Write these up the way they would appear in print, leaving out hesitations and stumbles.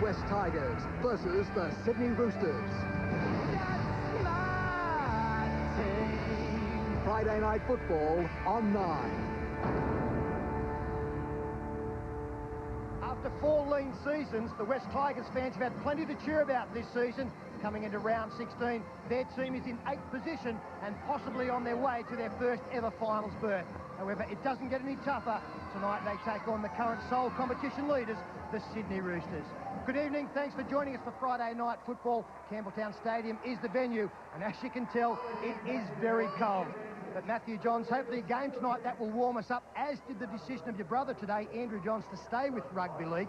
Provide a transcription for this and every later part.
West Tigers versus the Sydney Roosters. Friday Night Football on 9. After 4 lean seasons, the West Tigers fans have had plenty to cheer about this season. Coming into round 16, their team is in 8th position and possibly on their way to their first ever finals berth. However, it doesn't get any tougher. Tonight they take on the current sole competition leaders, the Sydney Roosters. Good evening, thanks for joining us for Friday Night Football. Campbelltown Stadium is the venue, and as you can tell, it is very cold. But Matthew Johns, hopefully a game tonight that will warm us up, as did the decision of your brother today, Andrew Johns, to stay with rugby league.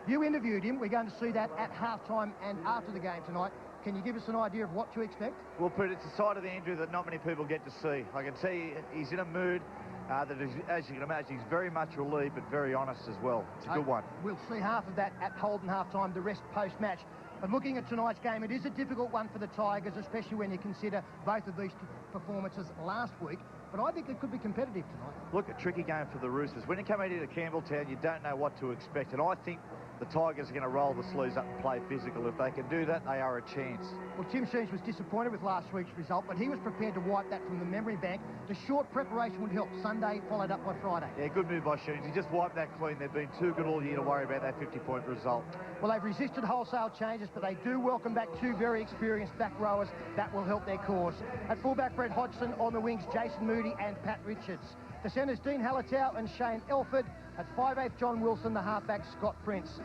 You interviewed him. We're going to see that at halftime and after the game tonight. Can you give us an idea of what to expect? Well, Pete, it's a side of Andrew that not many people get to see. I can see he's in a mood that is, as you can imagine, he's very much relieved but very honest as well. It's a good one. We'll see half of that at Holden halftime, the rest post-match. But looking at tonight's game, it is a difficult one for the Tigers, especially when you consider both of these performances last week. But I think it could be competitive tonight. Look, a tricky game for the Roosters. When you come out here to Campbelltown, you don't know what to expect. And I think the Tigers are going to roll the sleeves up and play physical. If they can do that, they are a chance. Well, Tim Sheens was disappointed with last week's result, but he was prepared to wipe that from the memory bank. The short preparation would help. Sunday followed up by Friday. Yeah, good move by Sheens. He just wiped that clean. They've been too good all year to worry about that 50-point result. Well, they've resisted wholesale changes, but they do welcome back 2 very experienced back rowers. That will help their cause. At fullback, Brett Hodgson. On the wings, Jason Moody and Pat Richards. The centres, Dean Hallertau and Shane Elford. At 5'8", John Wilson. The halfback, Scott Prince.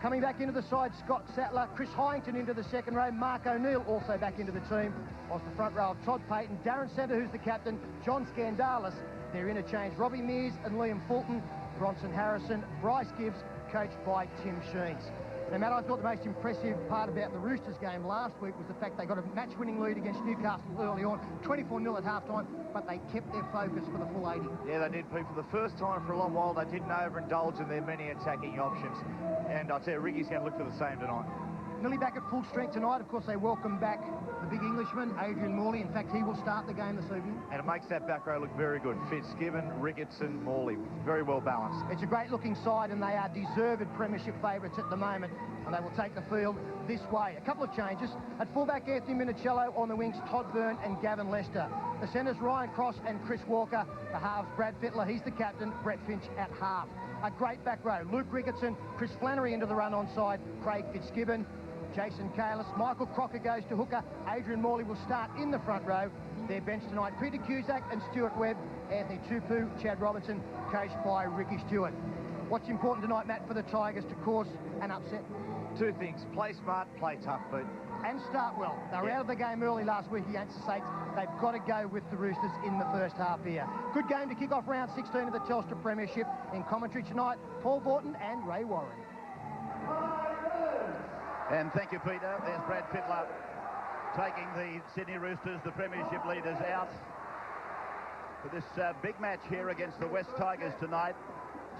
Coming back into the side, Scott Sattler, Chris Hyington into the second row, Mark O'Neill also back into the team. Whilst the front row of Todd Payton, Darren Centre, who's the captain, John Scandalis, their interchange, Robbie Mears and Liam Fulton, Bronson Harrison, Bryce Gibbs, coached by Tim Sheens. Now, Matt, I thought the most impressive part about the Roosters game last week was the fact they got a match-winning lead against Newcastle early on, 24-0 at halftime, but they kept their focus for the full 80. Yeah, they did, Pete. For the first time for a long while, they didn't overindulge in their many attacking options. And I'll tell you, Ricky's going to look for the same tonight. Nearly back at full strength tonight. Of course, they welcome back the big Englishman, Adrian Morley. In fact, he will start the game this evening. And it makes that back row look very good. Fitzgibbon, Ricketson, Morley. Very well balanced. It's a great-looking side, and they are deserved premiership favourites at the moment, and they will take the field this way. A couple of changes. At fullback, Anthony Minicello. On the wings, Todd Byrne and Gavin Lester. The centres, Ryan Cross and Chris Walker. The halves, Brad Fittler. He's the captain. Brett Finch at half. A great back row. Luke Ricketson, Chris Flannery into the run on side, Craig Fitzgibbon, Jason Kalis, Michael Crocker goes to hooker, Adrian Morley will start in the front row. Their bench tonight, Peter Cusack and Stuart Webb, Anthony Tupou, Chad Robinson, coached by Ricky Stewart. What's important tonight, Matt, for the Tigers to cause an upset? 2 things. Play smart, play tough, Pete. And start well. They were out of the game early last week against the Saints. They've got to go with the Roosters in the first half here. Good game to kick off round 16 of the Telstra Premiership. In commentary tonight, Paul Borton and Ray Warren. And thank you, Peter. There's Brad Fittler taking the Sydney Roosters, the Premiership leaders, out for this big match here against the West Tigers tonight.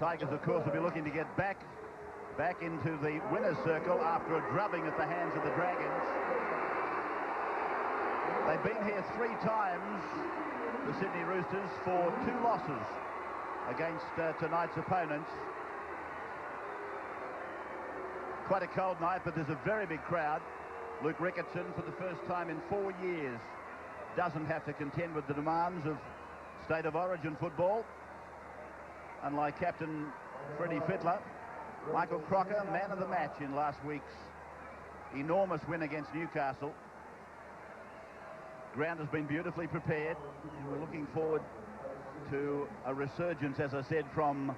Tigers, of course, will be looking to get back into the winner's circle after a drubbing at the hands of the Dragons. They've been here 3 times, the Sydney Roosters, for 2 losses against tonight's opponents. Quite a cold night, but there's a very big crowd. Luke Ricketson, for the first time in 4 years, doesn't have to contend with the demands of State of Origin football, unlike Captain Freddie Fittler. Michael Crocker, man of the match in last week's enormous win against Newcastle. Ground has been beautifully prepared, and we're looking forward to a resurgence, as I said, from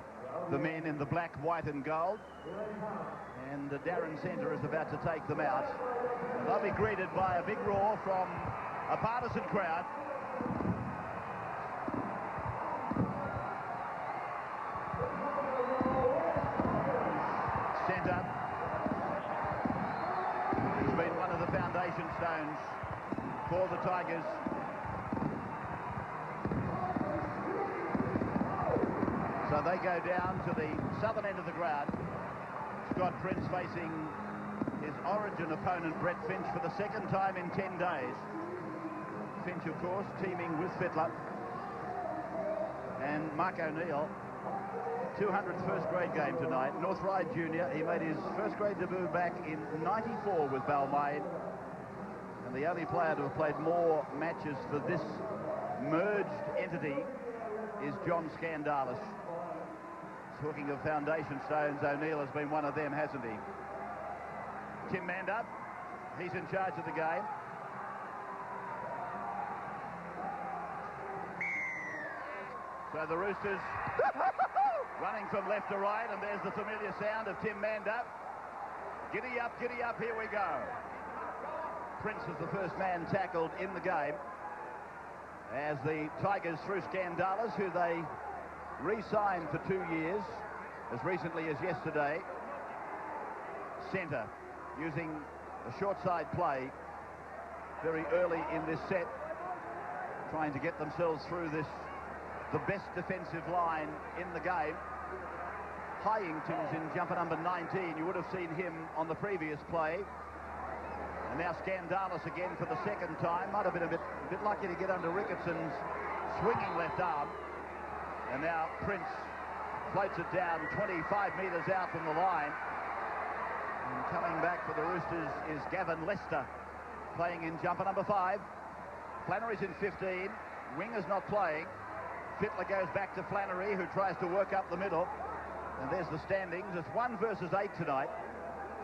the men in the black, white and gold. And Darren Centre is about to take them out. And they'll be greeted by a big roar from a partisan crowd. Centre has been one of the foundation stones for the Tigers. So they go down to the southern end of the ground. Scott Prince facing his Origin opponent, Brett Finch, for the second time in 10 days. Finch, of course, teaming with Fittler. And Mark O'Neill 200th first grade game tonight. North Ryde Junior. He made his first grade debut back in '94 with Balmain. And the only player to have played more matches for this merged entity is John Scandalis. Talking of foundation stones, O'Neill has been one of them, hasn't he? Tim Mandup, he's in charge of the game. So the Roosters running from left to right, and there's the familiar sound of Tim Mandup. Giddy up, here we go. Prince is the first man tackled in the game as the Tigers, through Scandalis, who they re-signed for 2 years, as recently as yesterday. Centre, using a short side play very early in this set, trying to get themselves through this, the best defensive line in the game. Hyington's in jumper number 19. You would have seen him on the previous play. And now Scandalis again for the second time. Might have been a bit lucky to get under Ricketson's swinging left arm. And now Prince floats it down 25 metres out from the line. And coming back for the Roosters is Gavin Lester, playing in jumper number 5. Flannery's in 15. Winger's not playing. Fittler goes back to Flannery, who tries to work up the middle. And there's the standings. It's 1 versus 8 tonight.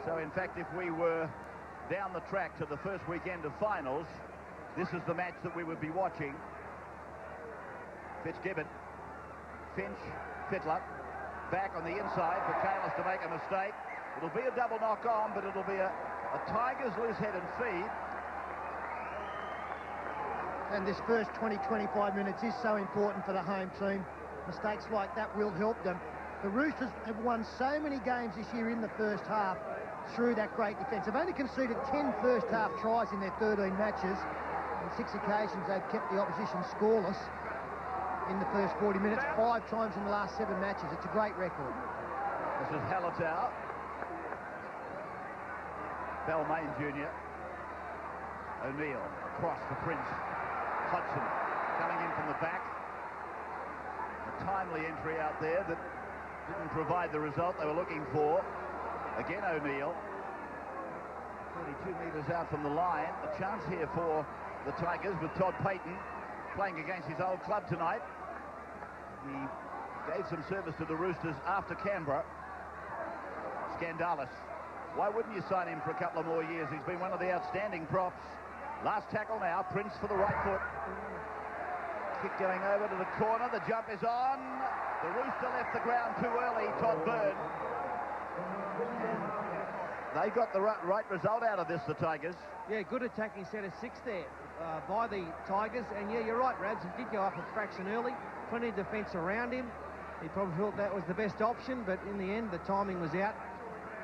So, in fact, if we were down the track to the first weekend of finals, this is the match that we would be watching. Fitzgibbon, Finch, Fittler, back on the inside for Kalis to make a mistake. It'll be a double knock on, but it'll be a Tigers loose head and feed. And this first 20-25 minutes is so important for the home team. Mistakes like that will help them. The Roosters have won so many games this year in the first half through that great defence. They've only conceded 10 first-half tries in their 13 matches. On 6 occasions, they've kept the opposition scoreless in the first 40 minutes, 5 times in the last 7 matches. It's a great record. This is Hallertau. Balmain Jr. O'Neill across for Prince. Hodgson coming in from the back. A timely entry out there that didn't provide the result they were looking for. Again, O'Neill. 32 metres out from the line. A chance here for the Tigers with Todd Payton playing against his old club tonight. He gave some service to the Roosters after Canberra. Scandalis. Why wouldn't you sign him for a couple of more years? He's been one of the outstanding props. Last tackle now, Prince for the right foot. Kick going over to the corner, the jump is on. The Rooster left the ground too early, Todd Byrne. They got the right result out of this, the Tigers. Yeah, good attacking set of 6 there by the Tigers. And yeah, you're right, Rabs, he did go up a fraction early. Plenty of defence around him. He probably thought that was the best option, but in the end, the timing was out.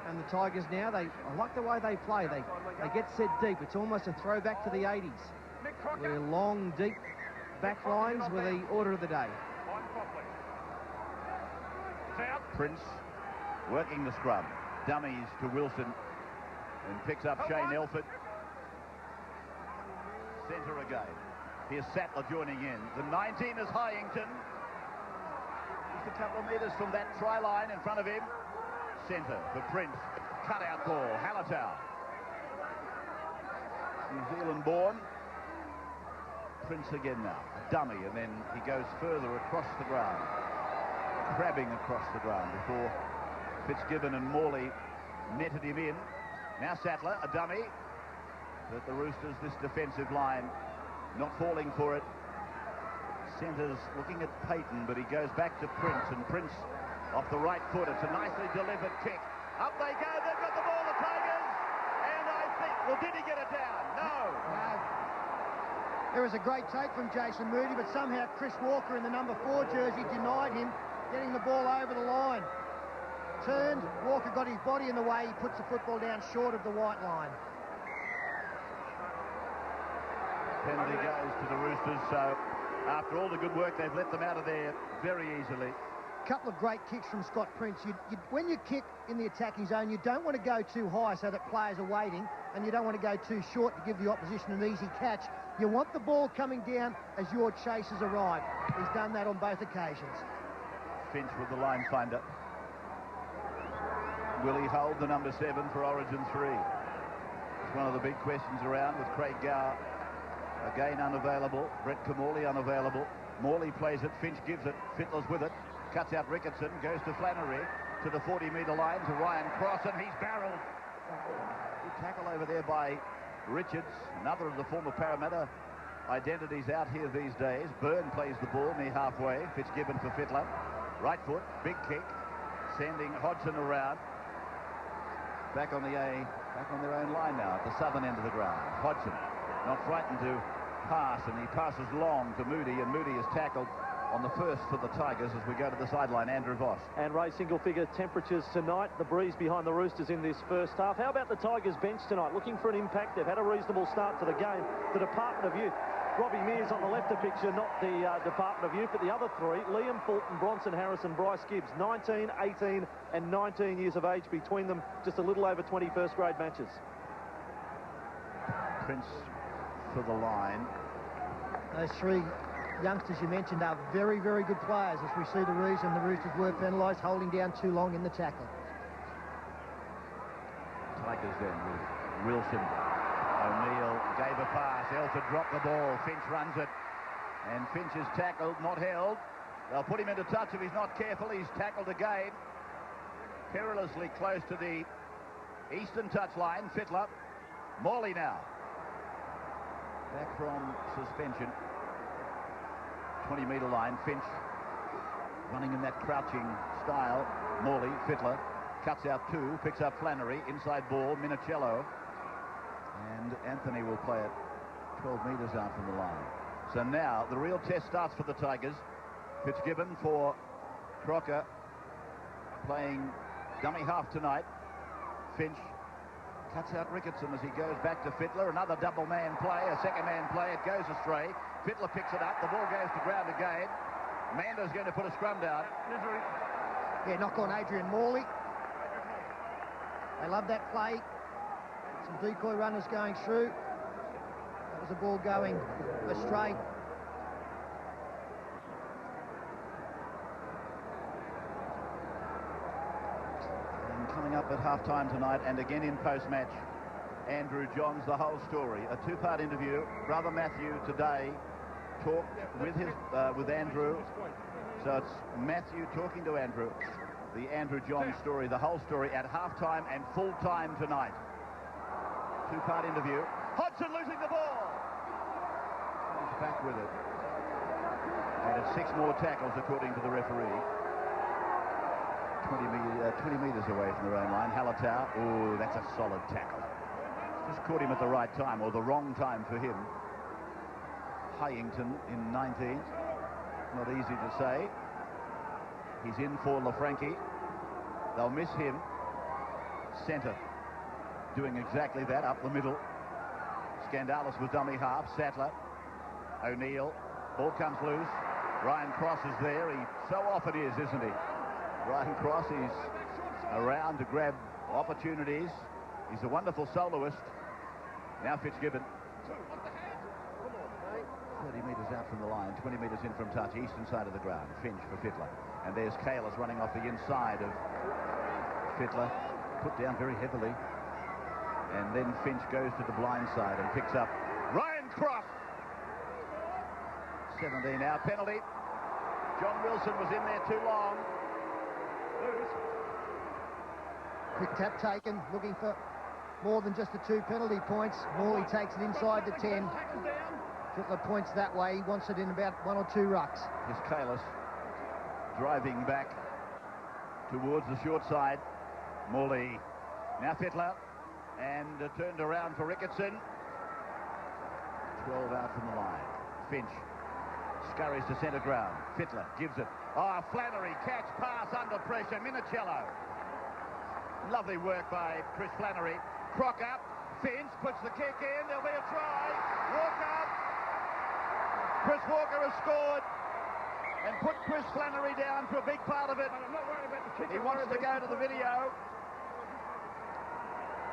And the Tigers now, I like the way they play. They get set deep. It's almost a throwback to the 80s. Where long, deep back lines were the order of the day. Prince working the scrum. Dummies to Wilson and picks up Shane Elford. Centre again. Here's Sattler joining in. The 19 is Hyington. Just a couple of metres from that try line in front of him. Centre for Prince. Cut-out ball. Hallertau. New Zealand born. Prince again now. A dummy, and then he goes further across the ground. Crabbing across the ground before Fitzgibbon and Morley netted him in. Now Sattler, a dummy. But the Roosters, this defensive line, not falling for it. Centre's looking at Payton, but he goes back to Prince, and Prince off the right foot. It's a nicely delivered kick. Up they go. They've got the ball, the Tigers. And I think, well, did he get it down? No. There was a great take from Jason Moody, but somehow Chris Walker in the number 4 jersey denied him getting the ball over the line. Turned, Walker got his body in the way, he puts the football down short of the white line. Penalty goes to the Roosters, so after all the good work, they've let them out of there very easily. Couple of great kicks from Scott Prince. When you kick in the attacking zone, you don't want to go too high so that players are waiting, and you don't want to go too short to give the opposition an easy catch. You want the ball coming down as your chasers arrive. He's done that on both occasions. Finch with the line finder. Will he hold the number 7 for Origin 3? It's one of the big questions around, with Craig Gower again unavailable, Brett Camorley unavailable. Morley plays it, Finch gives it, Fittler's with it, cuts out Ricketson, goes to Flannery, to the 40-metre line to Ryan Cross, and he's barreled. Good tackle over there by Richards, another of the former Parramatta identities out here these days. Byrne plays the ball near halfway, Fitzgibbon for Fittler. Right foot, big kick, sending Hodgson around. Back on their own line now at the southern end of the ground. Hodgson not frightened to pass, and he passes long to Moody, and Moody is tackled on the first for the Tigers as we go to the sideline. Andrew Voss. And Ray, single-figure temperatures tonight. The breeze behind the Roosters in this first half. How about the Tigers bench tonight? Looking for an impact. They've had a reasonable start to the game. The Department of Youth. Robbie Mears on the left of picture, not the Department of Youth, but the other three, Liam Fulton, Bronson Harrison, Bryce Gibbs, 19, 18 and 19 years of age between them, just a little over 20 first-grade matches. Prince for the line. Those three youngsters you mentioned are very, very good players, as we see the reason the Roosters were penalised, holding down too long in the tackle. Tigers then with Wilson. O'Neill gave a pass, Elton dropped the ball, Finch runs it, and Finch is tackled, not held. They'll put him into touch if he's not careful. He's tackled again, perilously close to the eastern touchline. Fittler. Morley now. Back from suspension. 20-metre line. Finch running in that crouching style. Morley, Fittler, cuts out 2, picks up Flannery, inside ball, Minicello. And Anthony will play it 12 metres out from the line. So now the real test starts for the Tigers. Fitzgibbon for Crocker, playing dummy half tonight. Finch cuts out Ricketson as he goes back to Fittler. Another double man play, a second man play. It goes astray. Fittler picks it up. The ball goes to ground again. Mander's going to put a scrum down. Yeah, knock on Adrian Morley. They love that play. Some decoy runners going through. That was the ball going astray. And coming up at half-time tonight, and again in post-match, Andrew Johns, the whole story. A 2-part interview. Brother Matthew today talked with Andrew. So it's Matthew talking to Andrew. The Andrew Johns story, the whole story at half-time and full-time tonight. 2-part interview. Hodgson losing the ball. He's back with it. And it's 6 more tackles according to the referee. 20 metres away from their own line. Halatau. Oh, that's a solid tackle. Just caught him at the right time, or the wrong time for him. Hyington in 19. Not easy to say. He's in for LaFranchi. They'll miss him. Centre doing exactly that, up the middle. Scandalis was dummy half. Sattler. O'Neill. Ball comes loose. Ryan Cross is there. He so often is, isn't he? Ryan Cross is around to grab opportunities. He's a wonderful soloist. Now Fitzgibbon. 30 metres out from the line, 20 metres in from touch, eastern side of the ground. Finch for Fittler. And there's Kalis running off the inside of Fittler. Put down very heavily. And then Finch goes to the blind side and picks up Ryan Cross. 17 out, penalty. John Wilson was in there too long. Quick tap taken, looking for more than just the 2 penalty points. Morley takes it inside the 10. Fittler points that way. He wants it in about 1 or 2 rucks. Here's Kalis driving back towards the short side. Morley. Now Fittler. And turned around for Ricketson. 12 out from the line. Finch scurries to centre ground. Fittler gives it. Flannery, catch, pass, under pressure. Minicello. Lovely work by Chris Flannery. Crocker, Finch puts the kick in. There'll be a try. Walker. Chris Walker has scored and put Chris Flannery down for a big part of it. He wants to go to the video.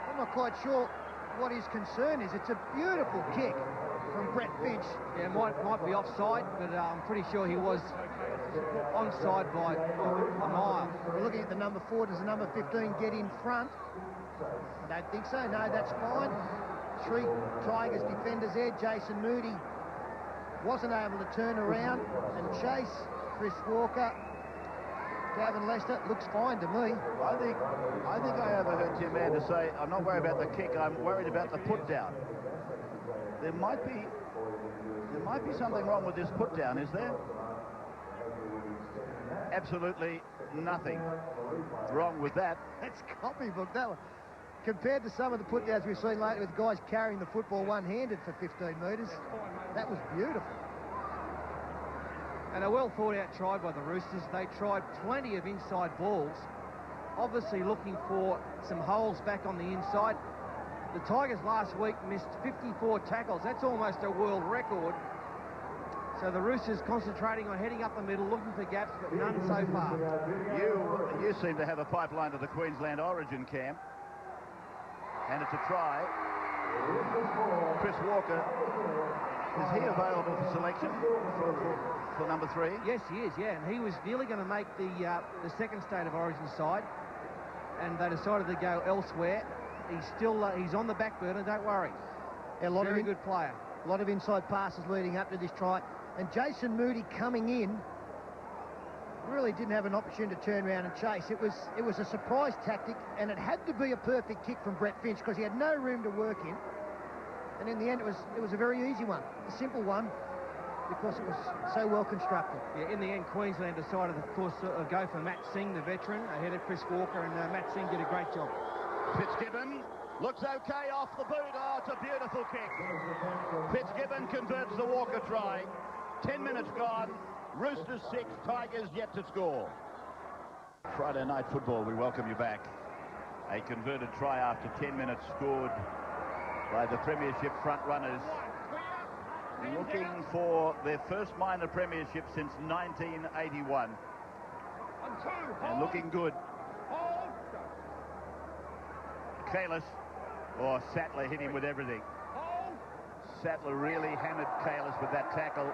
I'm not quite sure what his concern is. It's a beautiful kick from Brett Finch. Yeah, might be offside, but I'm pretty sure he was onside by a mile. We're looking at the number 4. Does the number 15 get in front? I don't think so. No, that's fine. 3 Tigers defenders there. Jason Moody wasn't able to turn around and chase. Chris Walker, Gavin Lester, looks fine to me. I think I overheard Tim Mayer to say, I'm not worried about the kick, I'm worried about the put down. There might be something wrong with this put down, is there? Absolutely nothing wrong with that. That's copybook, that one. Compared to some of the put downs we've seen lately with guys carrying the football one-handed for 15 metres, that was beautiful. And a well thought out try by the Roosters. They tried plenty of inside balls, obviously looking for some holes back on the inside. The Tigers last week missed 54 tackles. That's almost a world record. So the Roosters concentrating on heading up the middle, looking for gaps, but none so far. You seem to have a pipeline to the Queensland Origin camp. And it's a try. Chris Walker, is he available for selection for number 3? Yes, he is, yeah. And he was nearly going to make the second State of Origin side. And they decided to go elsewhere. He's on the back burner, don't worry. Very good player. A lot of inside passes leading up to this try. And Jason Moody coming in really didn't have an opportunity to turn around and chase. It was a surprise tactic, and it had to be a perfect kick from Brett Finch because he had no room to work in. And in the end, it was a very easy one, a simple one, because it was so well constructed. Yeah, in the end, Queensland decided, of course, to go for Matt Singh, the veteran, ahead of Chris Walker, and Matt Singh did a great job. Fitzgibbon looks okay off the boot. Oh, it's a beautiful kick. Fitzgibbon converts the Walker try. 10 minutes gone. Roosters 6, Tigers yet to score. Friday night football, we welcome you back. A converted try after 10 minutes scored by the Premiership front runners, looking for their first minor premiership since 1981. And looking good. Kalis, or Sattler hit him with everything. Sattler really hammered Kalis with that tackle.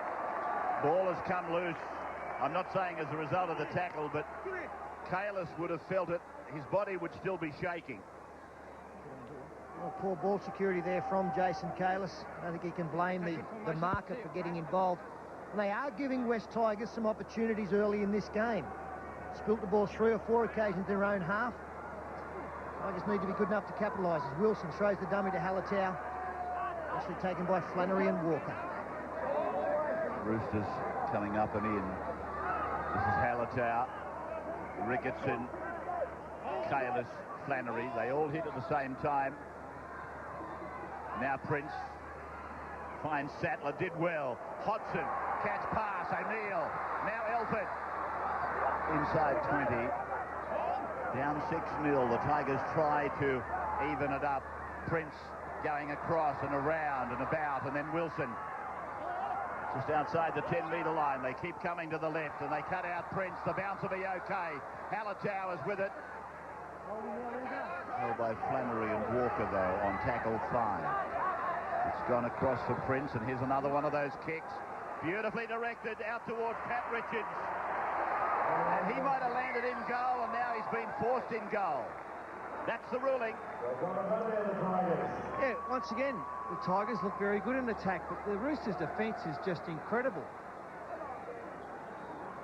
Ball has come loose. I'm not saying as a result of the tackle, but Kalis would have felt it. His body would still be shaking. Well, poor ball security there from Jason Kalis. I don't think he can blame the marker for getting involved. And they are giving West Tigers some opportunities early in this game. Spilt the ball 3 or 4 occasions in their own half. Tigers need to be good enough to capitalise as Wilson throws the dummy to Halatau. Actually taken by Flannery and Walker. Roosters coming up and in. This is Halatau, Ricketson, Kalis, Flannery. They all hit at the same time. Now Prince finds Sattler, did well. Hodgson, catch pass, O'Neill. Now Elford. Inside 20. Down 6-0. The Tigers try to even it up. Prince going across and around and about, and then Wilson. Just outside the 10-metre line. They keep coming to the left, and they cut out Prince. The bounce will be okay. Halatau is with it. Held by Flannery and Walker, though, on tackle 5. It's gone across for Prince, and here's another one of those kicks. Beautifully directed out towards Pat Richards. And he might have landed in goal, and now he's been forced in goal. That's the ruling. Yeah, once again, the Tigers look very good in attack, but the Roosters' defence is just incredible.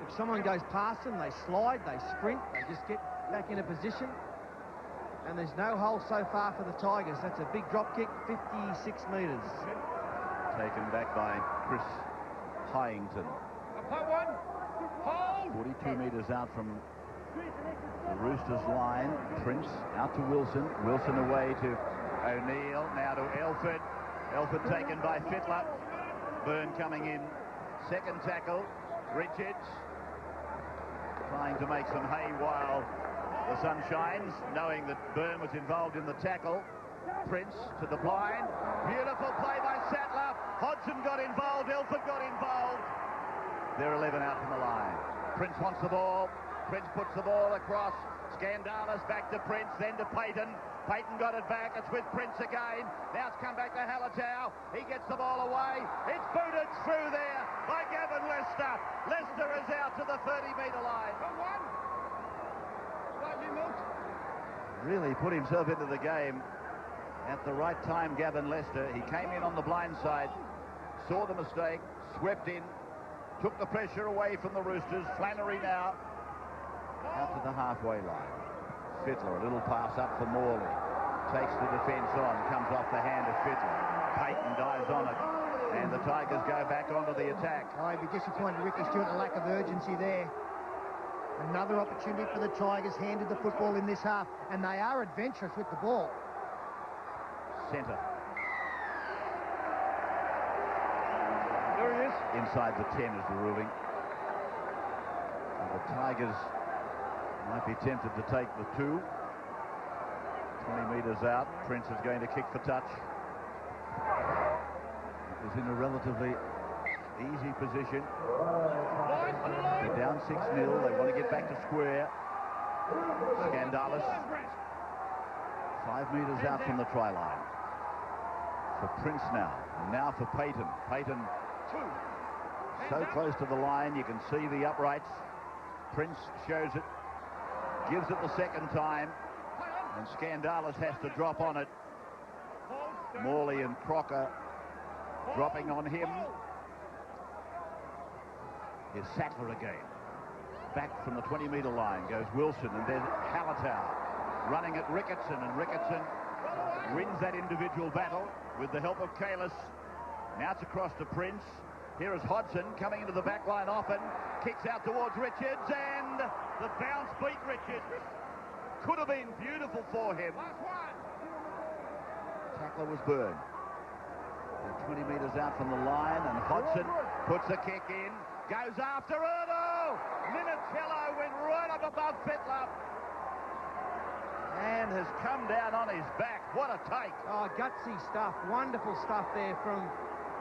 If someone goes past them, they slide, they sprint, they just get back into position. And there's no hole so far for the Tigers. That's a big drop kick, 56 metres. Taken back by Chris Hyington. 42 metres out from the Roosters line. Prince out to Wilson. Wilson away to O'Neill. Now to Elford. Elford taken by Fittler. Byrne coming in. Second tackle. Richards trying to make some hay while the sun shines, knowing that Byrne was involved in the tackle. Prince to the blind. Beautiful play by Sattler. Hodgson got involved. Elford got involved. They're 11 out from the line. Prince wants the ball. Prince puts the ball across. Scandalis back to Prince, then to Payton. Payton got it back. It's with Prince again. Now it's come back to Hallertau. He gets the ball away. It's booted through there by Gavin Lester. Lester is out to the 30-metre line. Really put himself into the game at the right time, Gavin Lester. He came in on the blind side, saw the mistake, swept in, took the pressure away from the Roosters. Flannery now out to the halfway line. Fittler, a little pass up for Morley. Takes the defence on, comes off the hand of Fittler. Payton dives on it, and the Tigers go back onto the attack. I'd be disappointed, Ricky Stewart, a lack of urgency there. Another opportunity for the Tigers, handed the football in this half, and they are adventurous with the ball. Centre. There he is. Inside the 10 is the ruling. And the Tigers might be tempted to take the 2. 20 metres out. Prince is going to kick for touch. It was in a relatively easy position. They're down 6-0. They want to get back to square. Scandalis. 5 metres out from the try line. For Prince now. And now for Payton. Payton so close to the line, you can see the uprights. Prince shows it. Gives it the second time. And Scandalis has to drop on it. Morley and Crocker dropping on him. Here's Sattler again. Back from the 20-metre line goes Wilson, and then Hallertau running at Ricketson, and Ricketson wins that individual battle with the help of Kalis. Now it's across to Prince. Here is Hodgson coming into the back line often. Kicks out towards Richards, and the bounce beat Richards. Could have been beautiful for him. Tackler was burned. 20 metres out from the line, and Hodgson puts a kick in. Goes after it. Oh! Minicello went right up above Fittler. And has come down on his back. What a take. Oh, gutsy stuff. Wonderful stuff there from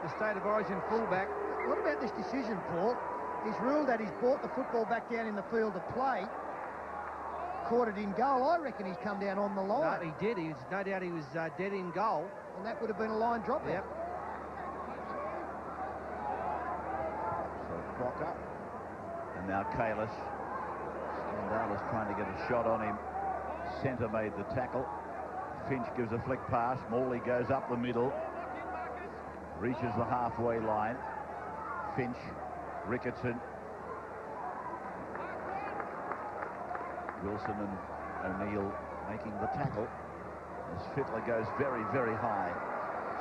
the State of Origin fullback. What about this decision, Paul? He's ruled that he's brought the football back down in the field of play. Caught it in goal. I reckon he's come down on the line. No, he did. No doubt he was dead in goal. And that would have been a line drop. Yep. So Crocker. And now Kalis. Scandalis trying to get a shot on him. Centre made the tackle. Finch gives a flick pass. Morley goes up the middle. Reaches the halfway line. Finch, Ricketson. Wilson and O'Neill making the tackle as Fittler goes very, very high.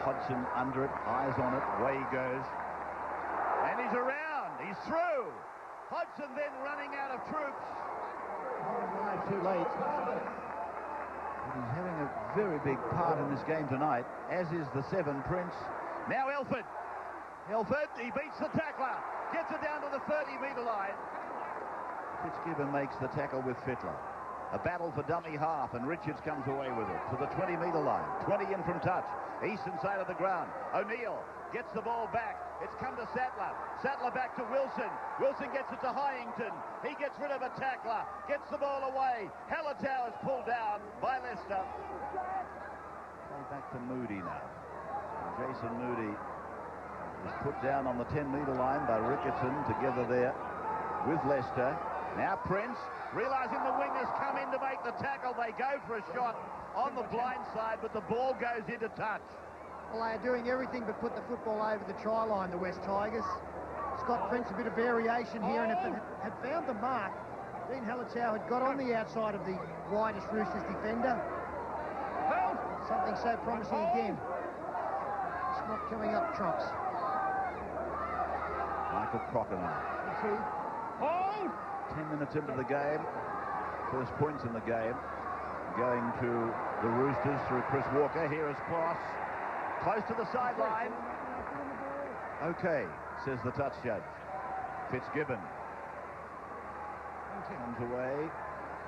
Hodgson under it, eyes on it, away he goes. And he's around, he's through. Hodgson then running out of troops. Too late. But he's having a very big part in this game tonight, as is the 7, Prince. Now Elford. Elford, he beats the tackler. Gets it down to the 30-metre line. Fitzgibbon makes the tackle with Fittler. A battle for dummy half, and Richards comes away with it to the 20-metre line. 20 in from touch. Eastern side of the ground. O'Neill gets the ball back. It's come to Sattler. Sattler back to Wilson. Wilson gets it to Hyington. He gets rid of a tackler. Gets the ball away. Hallertau is pulled down by Lester. Play back to Moody now. And Jason Moody is put down on the 10-metre line by Ricketson, together there with Lester. Now Prince, realising the wingers come in to make the tackle, they go for a shot on the blind side, but the ball goes into touch. Well, they are doing everything but put the football over the try line, the West Tigers. Scott Prince, a bit of variation here, and if it had found the mark, Dean Hallertau had got on the outside of the widest Roosters defender. Something so promising again. It's not coming up trumps. Michael Crocker now. 10 minutes into the game. First points in the game. Going to the Roosters through Chris Walker. Here is Cross. Close to the sideline. Okay, says the touch judge. Fitzgibbon comes away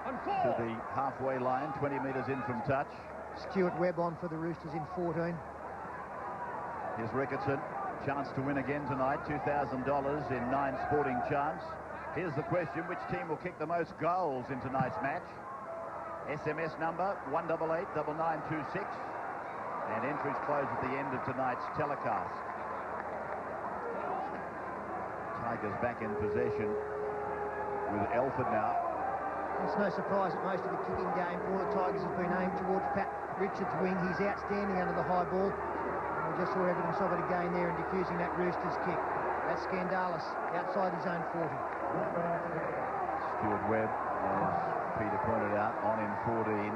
to the halfway line, 20 metres in from touch. Stuart Webb on for the Roosters in 14. Here's Ricketson. Chance to win again tonight. $2,000 in 9 sporting chance. Here's the question: which team will kick the most goals in tonight's match? SMS number 1889926, and entries close at the end of tonight's telecast. Tigers back in possession with Elford now. It's no surprise that most of the kicking game for the Tigers has been aimed towards Pat Richards' wing. He's outstanding under the high ball. And we just saw evidence of it again there in diffusing that Roosters kick. That's Scandalis outside his own 40. Stuart Webb, as Peter pointed out, on in 14.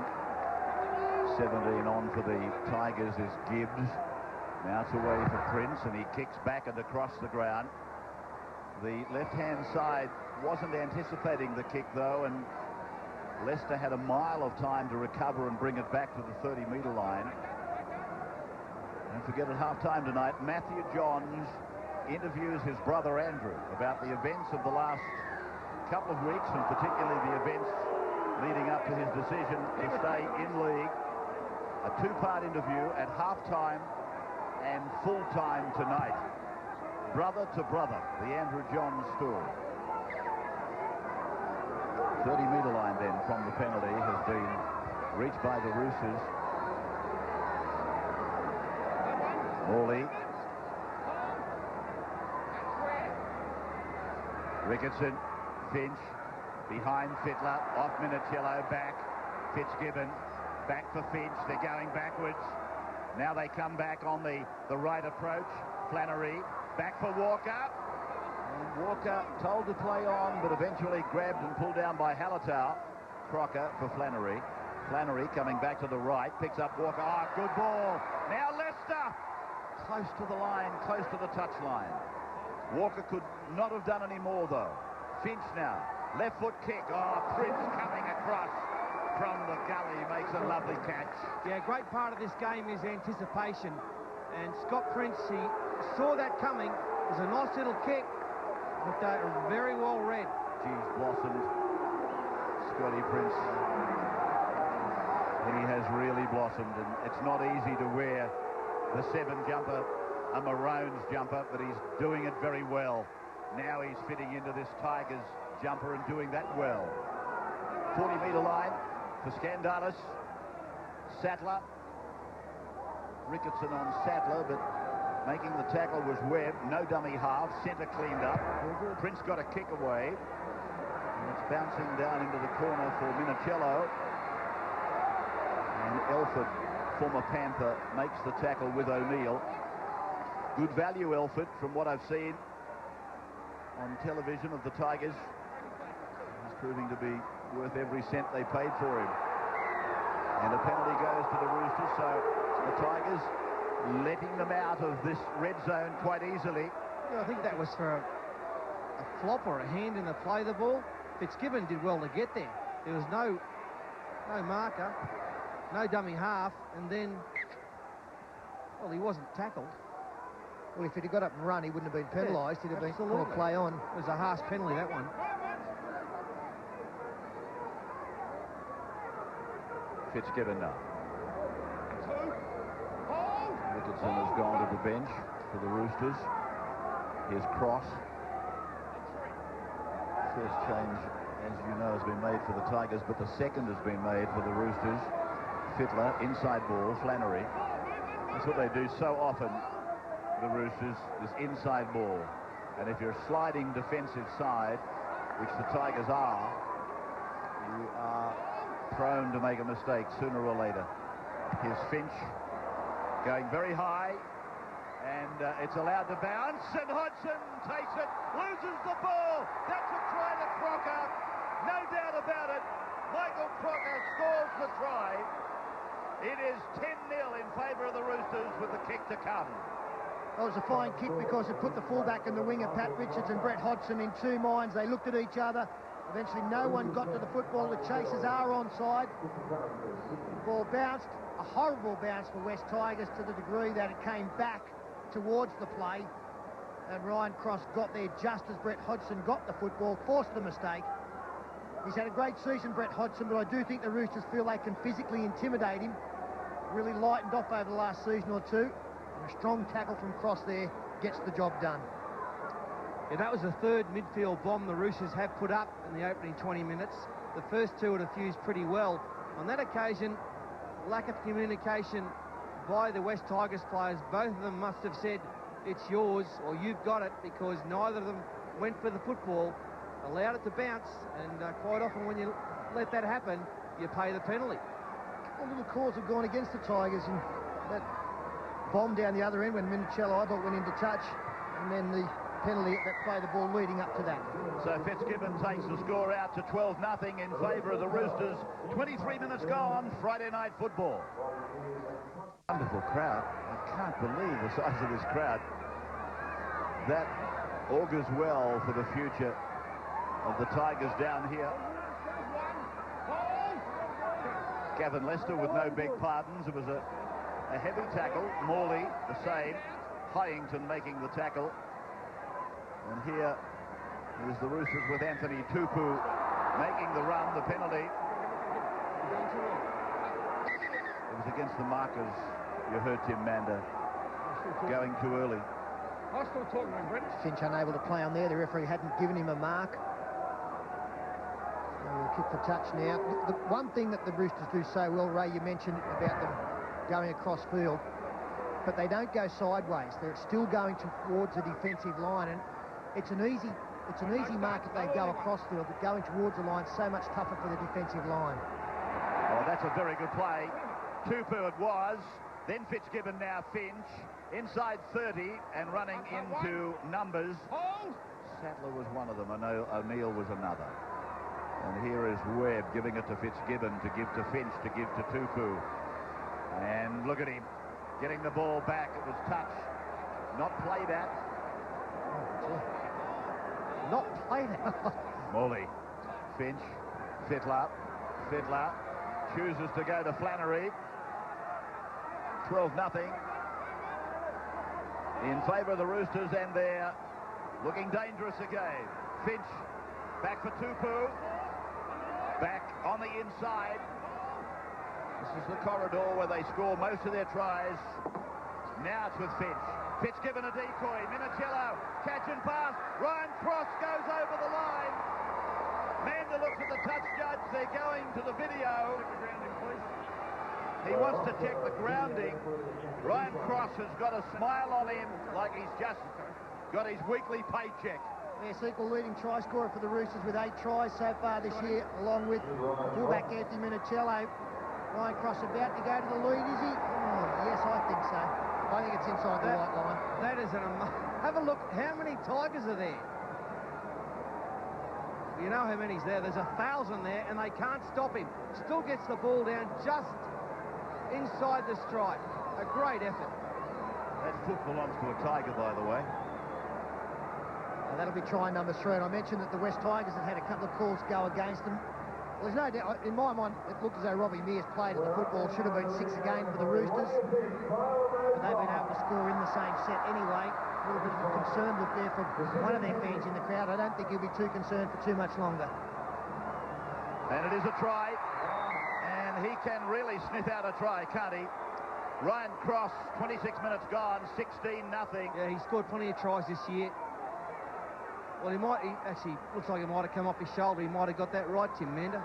17 on for the Tigers is Gibbs. Now it's away for Prince, and he kicks back and across the ground. The left-hand side wasn't anticipating the kick, though, and Leicester had a mile of time to recover and bring it back to the 30-metre line. Don't forget, at half-time tonight, Matthew Johns interviews his brother Andrew about the events of the last couple of weeks, and particularly the events leading up to his decision to stay in league. A two-part interview at half-time and full-time tonight. Brother to brother, the Andrew Johns story. 30-metre line then from the penalty has been reached by the Roosters. Morley. Ricketson, Finch, behind Fittler, off Minichiello, back, Fitzgibbon, back for Finch, they're going backwards. Now they come back on the right approach, Flannery, back for Walker. And Walker told to play on, but eventually grabbed and pulled down by Halatau. Crocker for Flannery. Flannery coming back to the right, picks up Walker. Ah, good ball. Now Leicester, close to the line, close to the touch line. Walker could not have done any more, though. Finch now, left foot kick. Oh, Prince coming across from the gully, makes a lovely catch. Yeah, great part of this game is anticipation. And Scott Prince, he saw that coming. It was a nice little kick, but they are very well read. Geez, blossomed. Scotty Prince. He has really blossomed, and it's not easy to wear the 7 jumper, a Maroons jumper, but he's doing it very well. Now he's fitting into this Tigers jumper and doing that well. 40-metre line for Scandalis. Sattler. Ricketson on Sattler, but making the tackle was Webb. No dummy half. Centre cleaned up. Prince got a kick away. And it's bouncing down into the corner for Minichiello. And Elford, former Panther, makes the tackle with O'Neill. Good value, Elford, from what I've seen on television of the Tigers. He's proving to be worth every cent they paid for him. And a penalty goes to the Roosters, so the Tigers letting them out of this red zone quite easily. Yeah, I think that was for a flop or a hand in the play of the ball. Fitzgibbon did well to get there. There was no marker, no dummy half, and then, well, he wasn't tackled. Well, if he'd have got up and run, he wouldn't have been penalised. He'd have been more play on. It was a harsh penalty, that one. Fitzgibbon now. Ricketson has gone to the bench for the Roosters. Here's Cross. First change, as you know, has been made for the Tigers, but the second has been made for the Roosters. Fittler, inside ball, Flannery. That's what they do so often, the Roosters, this inside ball. And if you're a sliding defensive side, which the Tigers are, you are prone to make a mistake sooner or later. Here's Finch going very high, and it's allowed to bounce, and Hodgson takes it, loses the ball. That's a try to Crocker, no doubt about it. Michael Crocker scores the try. It is 10-0 in favour of the Roosters with the kick to come. That was a fine kick because it put the fullback and the winger, Pat Richards and Brett Hodgson, in two minds. They looked at each other. Eventually no one got to the football. The chasers are onside. The ball bounced. A horrible bounce for West Tigers to the degree that it came back towards the play. And Ryan Cross got there just as Brett Hodgson got the football, forced the mistake. He's had a great season, Brett Hodgson, but I do think the Roosters feel they can physically intimidate him. Really lightened off over the last season or two. And a strong tackle from Cross there gets the job done. Yeah, that was the third midfield bomb the Roosters have put up in the opening 20 minutes. The first two had fused pretty well. On that occasion, lack of communication by the West Tigers players. Both of them must have said, it's yours or you've got it, because neither of them went for the football, allowed it to bounce, and quite often when you let that happen, you pay the penalty. Well, little calls have gone against the Tigers, and that bomb down the other end when Minicello, I thought, went into touch, and then the penalty that play the ball leading up to that. So Fitzgibbon takes the score out to 12-0 in favour of the Roosters. 23 minutes gone, Friday night football. Wonderful crowd. I can't believe the size of this crowd. That augurs well for the future of the Tigers down here. Gavin Lester with no big pardons. It was a heavy tackle. Morley the same. Hyington making the tackle. And here is the Roosters with Anthony Tupu making the run, the penalty. It was against the markers. You heard Tim Mander going too early. I was still talking to him, Brent. Finch unable to play on there. The referee hadn't given him a mark. So we'll kick for touch now. The one thing that the Roosters do so well, Ray, you mentioned about them going across field, but they don't go sideways. They're still going towards the defensive line, and it's an easy mark if they go across field, but going towards the line is so much tougher for the defensive line. Oh, that's a very good play. Tupu it was. Then Fitzgibbon, now Finch. Inside 30 and running into numbers. Sattler was one of them. I know O'Neill was another. And here is Webb giving it to Fitzgibbon to give to Finch to give to Tupu. And look at him getting the ball back. It was touch, not played at. Not played at. Morley, Finch, Fittler chooses to go to Flannery. 12-0 in favour of the Roosters, and they're looking dangerous again. Finch back for Tupu, back on the inside. This is the corridor where they score most of their tries. Now it's with Finch. Fitzgibbon a decoy. Minicello, catch and pass. Ryan Cross goes over the line. Mander looks at the touch judge. They're going to the video. He wants to check the grounding. Ryan Cross has got a smile on him like he's just got his weekly paycheck. Yes, equal leading try scorer for the Roosters with 8 tries so far this year, along with fullback Anthony Minicello. Ryan Cross about to go to the lead, is he? Oh, yes, I think so. I think it's inside the white line. That is have a look. How many Tigers are there? You know how many's there. There's 1,000 there, and they can't stop him. Still gets the ball down just inside the stripe. A great effort. That foot belongs to a Tiger, by the way. And that'll be try number 3. And I mentioned that the West Tigers have had a couple of calls go against them. Well, there's no doubt, in my mind, it looked as though Robbie Mears played at the football. Should have been 6 again for the Roosters. But they've been able to score in the same set anyway. A little bit of a concern look there for one of their fans in the crowd. I don't think he'll be too concerned for too much longer. And it is a try. And he can really sniff out a try, can't he? Ryan Cross, 26 minutes gone, 16-0. Yeah, he scored plenty of tries this year. Well, he actually looks like he might have come off his shoulder. He might have got that right, Tim Mander.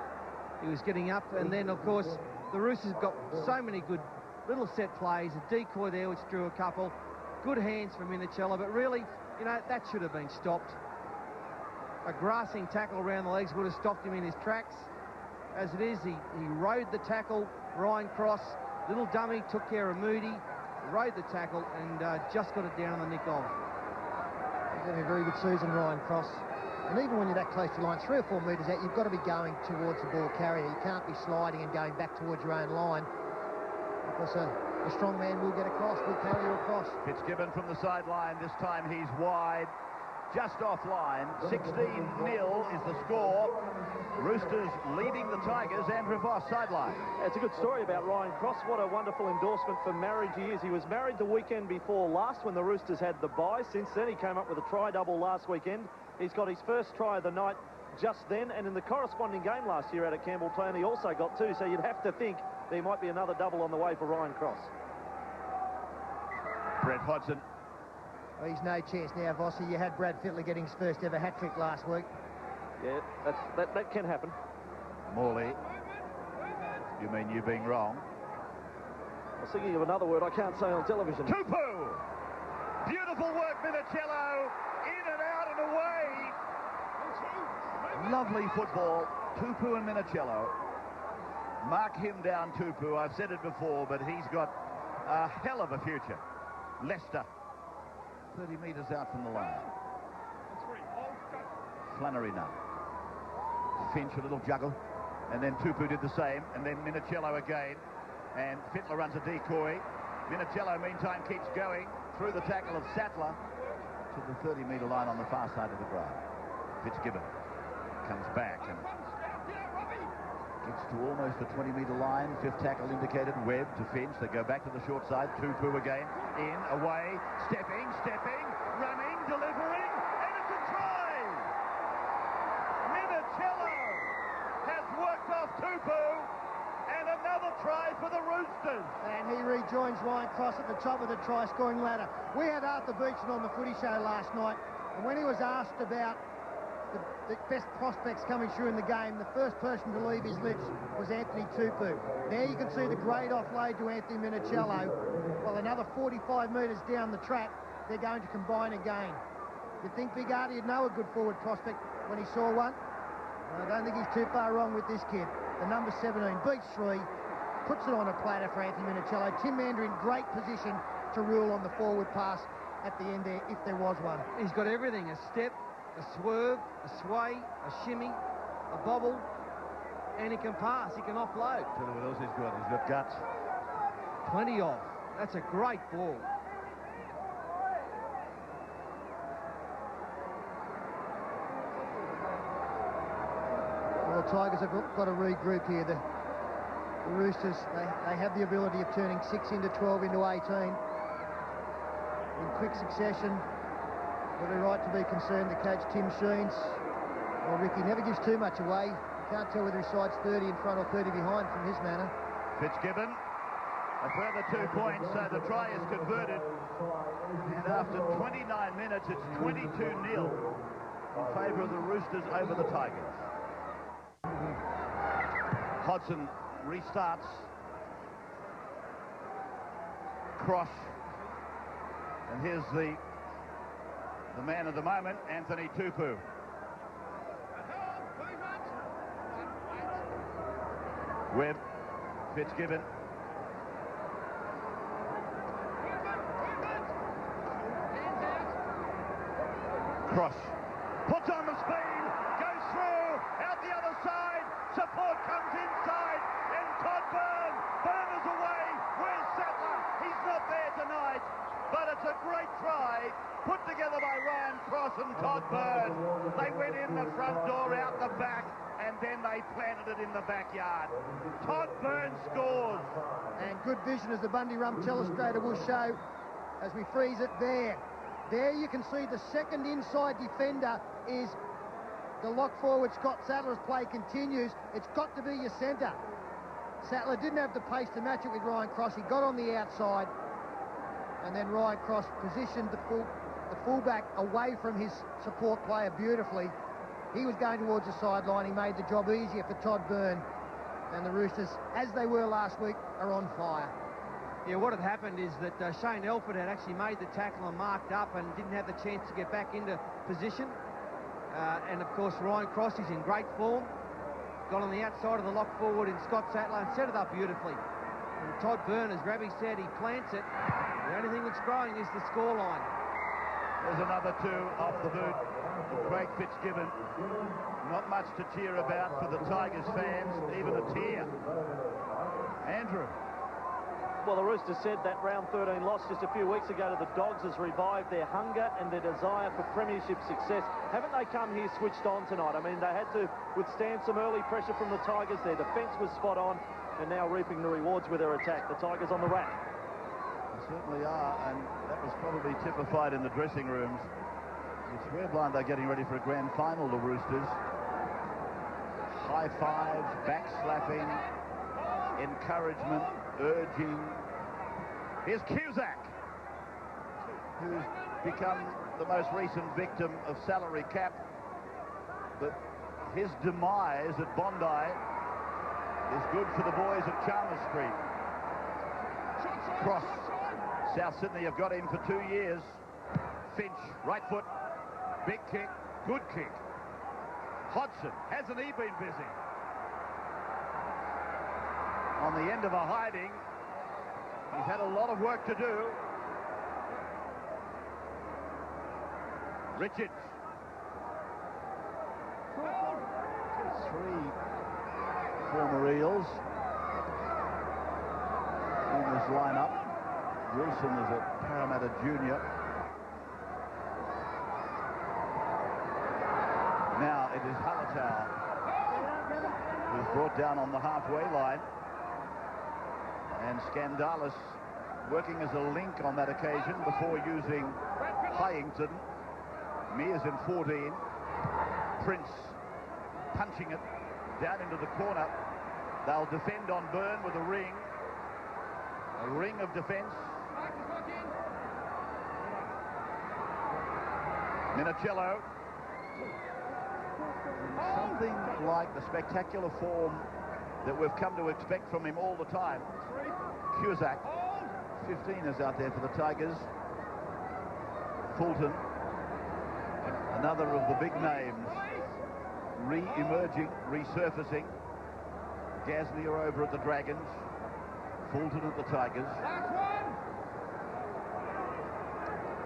He was getting up, and then, of course, the Roosters have got so many good little set plays. A decoy there, which drew a couple. Good hands from Minicello, but really, you know, that should have been stopped. A grassing tackle around the legs would have stopped him in his tracks. As it is, he rode the tackle. Ryan Cross, little dummy, took care of Moody, rode the tackle, and just got it down on the nick of. He's having a very good season, Ryan Cross. And even when you're that close to line, 3 or 4 metres out, you've got to be going towards the ball carrier. You can't be sliding and going back towards your own line, because a strong man will get across, will carry you across. Fitzgibbon from the sideline. This time he's wide, just offline. 16-0 is the score. Roosters leading the Tigers. Andrew Voss, sideline. It's a good story about Ryan Cross. What a wonderful endorsement for marriage he is. He was married the weekend before last when the Roosters had the bye. Since then, he came up with a try-double last weekend. He's got his first try of the night just then, and in the corresponding game last year out at Campbelltown, he also got 2, so you'd have to think there might be another double on the way for Ryan Cross. Brett Hodgson Well, he's no chance now, Vossi. You had Brad Fittler getting his first ever hat-trick last week. Yeah, that can happen. Morley, you mean you being wrong? I was thinking of another word I can't say on television. Tupu! Beautiful work, Minicello. In and out and away. Lovely football. Tupu and Minicello. Mark him down, Tupu. I've said it before, but he's got a hell of a future. Leicester, 30 metres out from the line. Flannery now. Finch, a little juggle. And then Tupu did the same. And then Minicello again. And Fittler runs a decoy. Minicello, meantime, keeps going through the tackle of Sattler to the 30-metre line on the far side of the ground. Fitzgibbon comes back and gets to almost the 20-metre line. Fifth tackle indicated. Webb to Finch. They go back to the short side. Tupu again. In, away, stepping, running, delivering, and it's a try! Minicello has worked off Tupu, and another try for the Roosters. And he rejoins Ryan Cross at the top of the try-scoring ladder. We had Arthur Beecham on the footy show last night, and when he was asked about the best prospects coming through in the game, the first person to leave his lips was Anthony Tupu. There you can see the great offload to Anthony Minicello. Well, another 45 metres down the track, they're going to combine again. You'd think Big Artie would know a good forward prospect when he saw one. I don't think he's too far wrong with this kid. The number 17 beats 3, puts it on a platter for Anthony Minicello. Tim Mander in great position to rule on the forward pass at the end there, if there was one. He's got everything: a step, a swerve, a sway, a shimmy, a bobble, and he can pass, he can offload. Tell you what else he's got. He's got guts. Plenty of. That's a great ball. Well, the Tigers have got to regroup here. The Roosters, they have the ability of turning 6 into 12 into 18 in quick succession. Every right to be concerned, the coach Tim Sheens. Well, Ricky never gives too much away. You can't tell whether he sides 30 in front or 30 behind from his manner. Fitzgibbon, a further 2 points, so the try is converted. And after 29 minutes, it's 22-0 in favour of the Roosters over the Tigers. Hodgson restarts. Cross. And here's the man of the moment, Anthony Tupu. Webb, Fitzgibbon. Cross. Puts on the speed, goes through, out the other side, support comes inside, and Todd Byrne is away. Where's Sattler? He's not there tonight, but it's a great try, put together by Ryan Cross and Todd Byrne. They went in the front door, out the back, and then they planted it in the backyard. Todd Byrne scores. And good vision, as the Bundy Rum telestrator will show as we freeze it there. There you can see the second inside defender is the lock forward, Scott Sattler, as play continues. It's got to be your centre. Sattler didn't have the pace to match it with Ryan Cross. He got on the outside, and then Ryan Cross positioned the fullback away from his support player beautifully. He was going towards the sideline. He made the job easier for Todd Byrne. And the Roosters, as they were last week, are on fire. Yeah, what had happened is that Shane Elford had actually made the tackle and marked up and didn't have the chance to get back into position. And of course, Ryan Cross is in great form. Got on the outside of the lock forward in Scott Sattler and set it up beautifully. And Todd Byrne, as Rabbi said, he plants it. The only thing that's growing is the scoreline. There's another 2 off the boot of Craig Fitzgibbon. Not much to cheer about for the Tigers fans, even a tear. Andrew. Well, the Roosters said that round 13 loss just a few weeks ago to the Dogs has revived their hunger and their desire for premiership success. Haven't they come here switched on tonight? I mean, they had to withstand some early pressure from the Tigers. Their defence was spot on, and now reaping the rewards with their attack. The Tigers on the rack. They certainly are, and that was probably typified in the dressing rooms. It's swear-blind they're getting ready for a grand final, the Roosters. High fives, back-slapping, encouragement, urging. Here's Cusack, who's become the most recent victim of salary cap, but his demise at Bondi is good for the boys at Chalmers Street. Cross. South Sydney have got him for 2 years. Finch, right foot, big kick, good kick. Hodgson, hasn't he been busy? On the end of a hiding, he's had a lot of work to do. Richards. 3 former Eels in this lineup. Wilson is a Parramatta junior. Now it is Hallertau who's brought down on the halfway line. And Scandalis working as a link on that occasion before using Hyington. Mears in 14. Prince punching it down into the corner. They'll defend on Byrne with a ring. A ring of defence. Minicello. Something like the spectacular form that we've come to expect from him all the time. Cusack, 15 is out there for the Tigers. Fulton, another of the big names, re-emerging, resurfacing. Gasnier over at the Dragons. Fulton at the Tigers.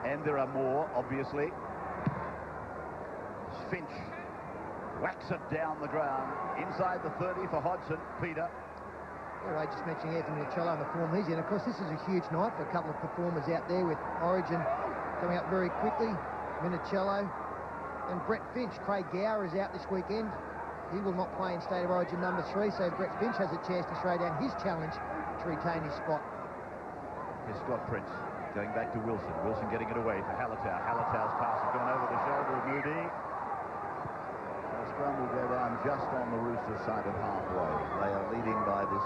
And there are more, obviously. Finch whacks it down the ground. Inside the 30 for Hodgson. Peter. Yeah, I just mentioned Anthony Minicello and the form he's in. Of course, this is a huge night for a couple of performers out there with Origin coming up very quickly. Minicello and Brett Finch. Craig Gower is out this weekend. He will not play in State of Origin number 3, so Brett Finch has a chance to throw down his challenge to retain his spot. Here's Scott Prince going back to Wilson. Wilson getting it away for Hallertau. Hallertau's pass has gone over the shoulder of Moody. The scrum will go down just on the Roosters side of halfway. They are leading by this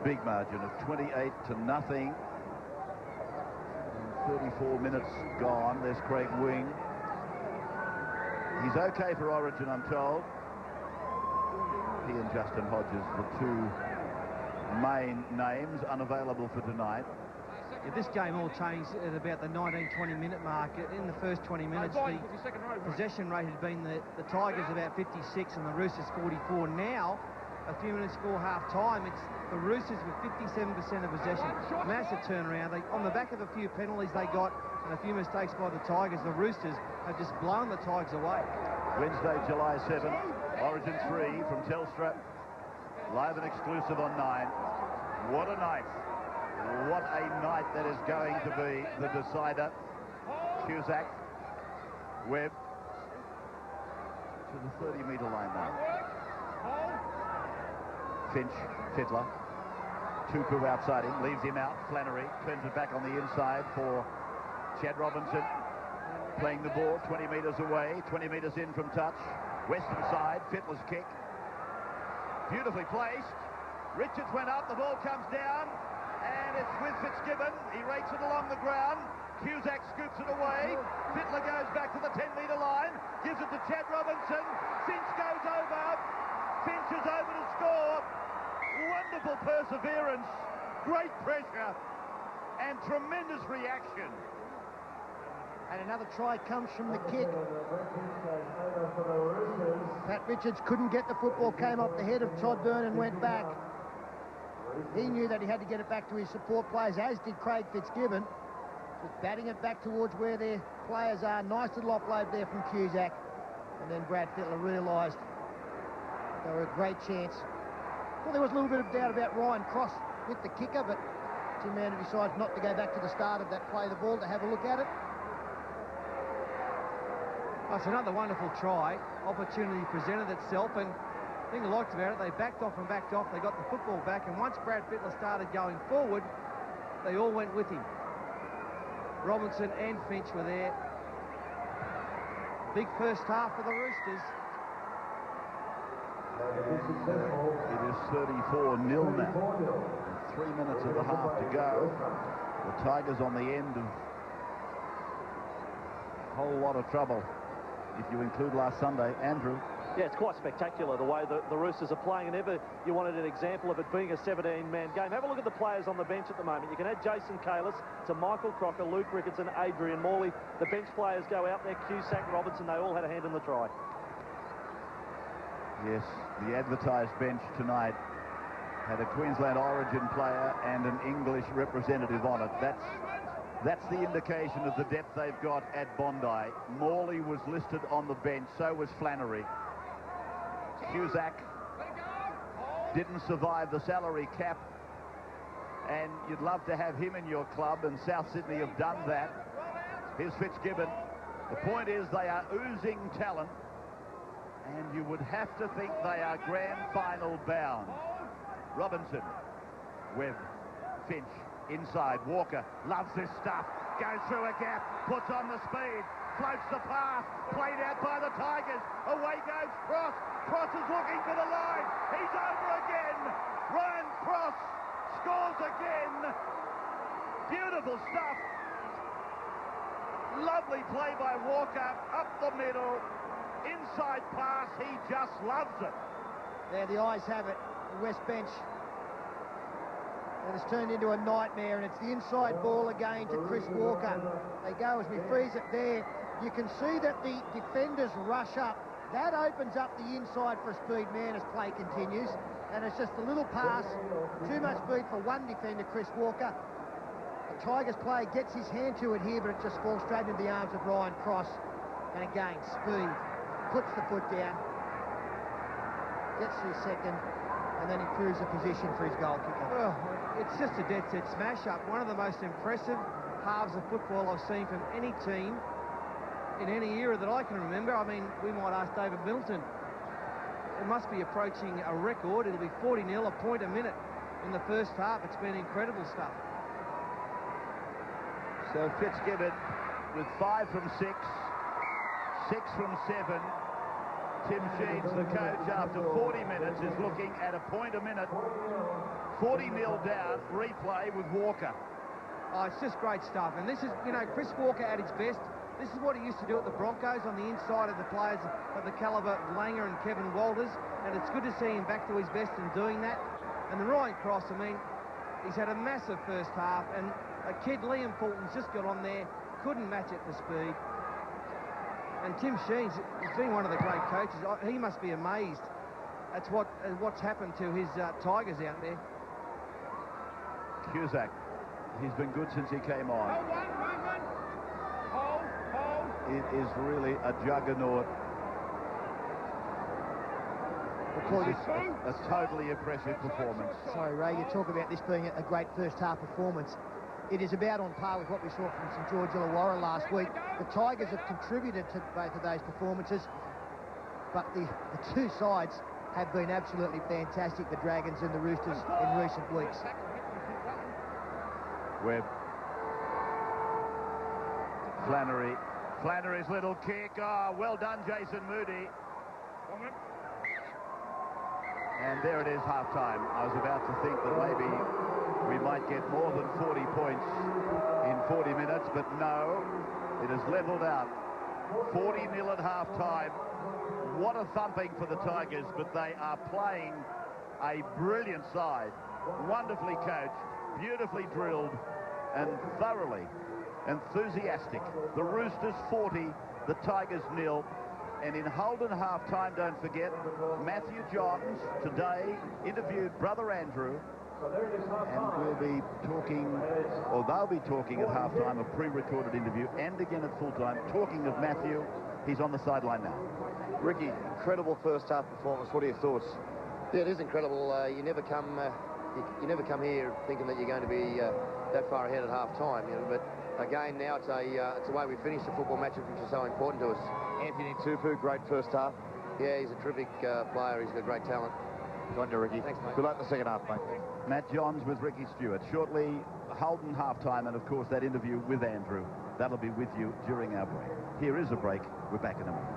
big margin of 28-0. 34 minutes gone. There's Craig Wing. He's okay for Origin, I'm told. He and Justin Hodges, the two main names, unavailable for tonight. Yeah, this game all changed at about the 19-20 minute mark. In the first 20 minutes, the possession rate had been the Tigers about 56 and the Roosters 44. Now, a few minutes before half-time, it's the Roosters with 57% of possession. Massive turnaround. On the back of a few penalties they got and a few mistakes by the Tigers, the Roosters have just blown the Tigers away. Wednesday, July 7, Origin 3 from Telstra. Live and exclusive on 9. What a night. What a night that is going to be the decider. Cusack, Webb to the 30-metre line now. Finch, Fittler. Tupu outside him, leaves him out. Flannery turns it back on the inside for Chad Robinson. Playing the ball 20 metres away, 20 metres in from touch. Western side, Fittler's kick. Beautifully placed. Richards went up, the ball comes down, and it's with Fitzgibbon. He rakes it along the ground. Cusack scoops it away. Fittler goes back to the 10-metre line, gives it to Chad Robinson. Finch goes over. Finch is over to score. Wonderful perseverance, great pressure, and tremendous reaction. And another try comes from the kick. Pat Richards couldn't get the football, came off the head of Todd Byrne and went back. He knew that he had to get it back to his support players, as did Craig Fitzgibbon. Just batting it back towards where their players are. Nice little offload there from Cusack. And then Brad Fittler realised they were a great chance. Well, there was a little bit of doubt about Ryan Cross with the kicker, but Tim Mander decides not to go back to the start of that play the ball to have a look at it. That's another wonderful try. Opportunity presented itself, and the thing I liked about it, they backed off and backed off. They got the football back, and once Brad Fittler started going forward, they all went with him. Robinson and Finch were there. Big first half for the Roosters. It is 34-0 now. 3 minutes of the half to go. The Tigers on the end of whole lot of trouble if you include last Sunday. Andrew. Yeah, it's quite spectacular the way the Roosters are playing, and ever you wanted an example of it being a 17-man game. Have a look at the players on the bench at the moment. You can add Jason Kalis to Michael Crocker, Luke Ricketson, Adrian Morley. The bench players go out there, Cusack, Robertson, they all had a hand in the try. Yes, the advertised bench tonight had a Queensland Origin player and an English representative on it. That's the indication of the depth they've got at Bondi. Morley was listed on the bench, so was Flannery. Cusack didn't survive the salary cap, and you'd love to have him in your club, and South Sydney have done that. Here's Fitzgibbon. The point is they are oozing talent, and you would have to think they are grand final bound. Robinson, Webb, Finch, inside, Walker, loves this stuff, goes through a gap, puts on the speed, floats the pass, played out by the Tigers, away goes Cross, Cross is looking for the line, he's over again, Ryan Cross scores again, beautiful stuff, lovely play by Walker, up the middle, inside pass, he just loves it. There the eyes have it, the West bench. It has turned into a nightmare, and it's the inside ball again to Chris Walker. They go as we freeze it there. You can see that the defenders rush up. That opens up the inside for a speed man as play continues. And it's just a little pass. Too much speed for one defender, Chris Walker. The Tigers player gets his hand to it here, but it just falls straight into the arms of Ryan Cross. And again, speed. Puts the foot down. Gets to his second. And then improves the position for his goal kicker. Well, it's just a dead-set smash-up. One of the most impressive halves of football I've seen from any team in any era that I can remember. I mean, we might ask David Middleton. It must be approaching a record. It'll be 40-0, a point a minute in the first half. It's been incredible stuff. So Fitzgibbon with 5 from 6, 6 from 7. Tim Sheens, the coach, after 40 minutes, is looking at a point a minute. 40-0 down, replay with Walker. Oh, it's just great stuff. And this is, you know, Chris Walker at his best. This is what he used to do at the Broncos on the inside of the players of the calibre of Langer and Kevin Walters. And it's good to see him back to his best in doing that. And the Ryan Cross, I mean, he's had a massive first half. And a kid, Liam Fulton's just got on there, couldn't match it for speed. And Tim Sheens, he's been one of the great coaches. He must be amazed at what's happened to his Tigers out there. Cusack, he's been good since he came on. It is really a juggernaut. A totally impressive performance. Sorry, Ray, you talk about this being a great first half performance. It is about on par with what we saw from St George Illawarra last week. The Tigers have contributed to both of those performances, but the two sides have been absolutely fantastic, the Dragons and the Roosters, in recent weeks. Webb. Flannery's little kick. Oh, well done, Jason Moody. And there it is, half-time. I was about to think that maybe we might get more than 40 points in 40 minutes, but no, it has levelled out. 40-0 at half-time. What a thumping for the Tigers, but they are playing a brilliant side. Wonderfully coached, beautifully drilled, and thoroughly enthusiastic. The Roosters 40, the Tigers 0. And in Holden half-time, don't forget, Matthew Johns today interviewed brother Andrew, and we'll be talking, or they'll be talking at half-time, a pre-recorded interview, and again at full-time. Talking of Matthew, he's on the sideline now. Ricky, incredible first half performance. What are your thoughts? Yeah, it is incredible. You never come here thinking that you're going to be that far ahead at half-time, you know, but again, now it's the way we finish the football matches, which is so important to us. Anthony Tupu, great first half. Yeah, he's a terrific player. He's got great talent. Go on to Ricky. Thanks, mate. Good luck in the second half, mate. Matt Johns with Ricky Stewart. Shortly, Holden half-time, and of course that interview with Andrew. That'll be with you during our break. Here is a break. We're back in a moment.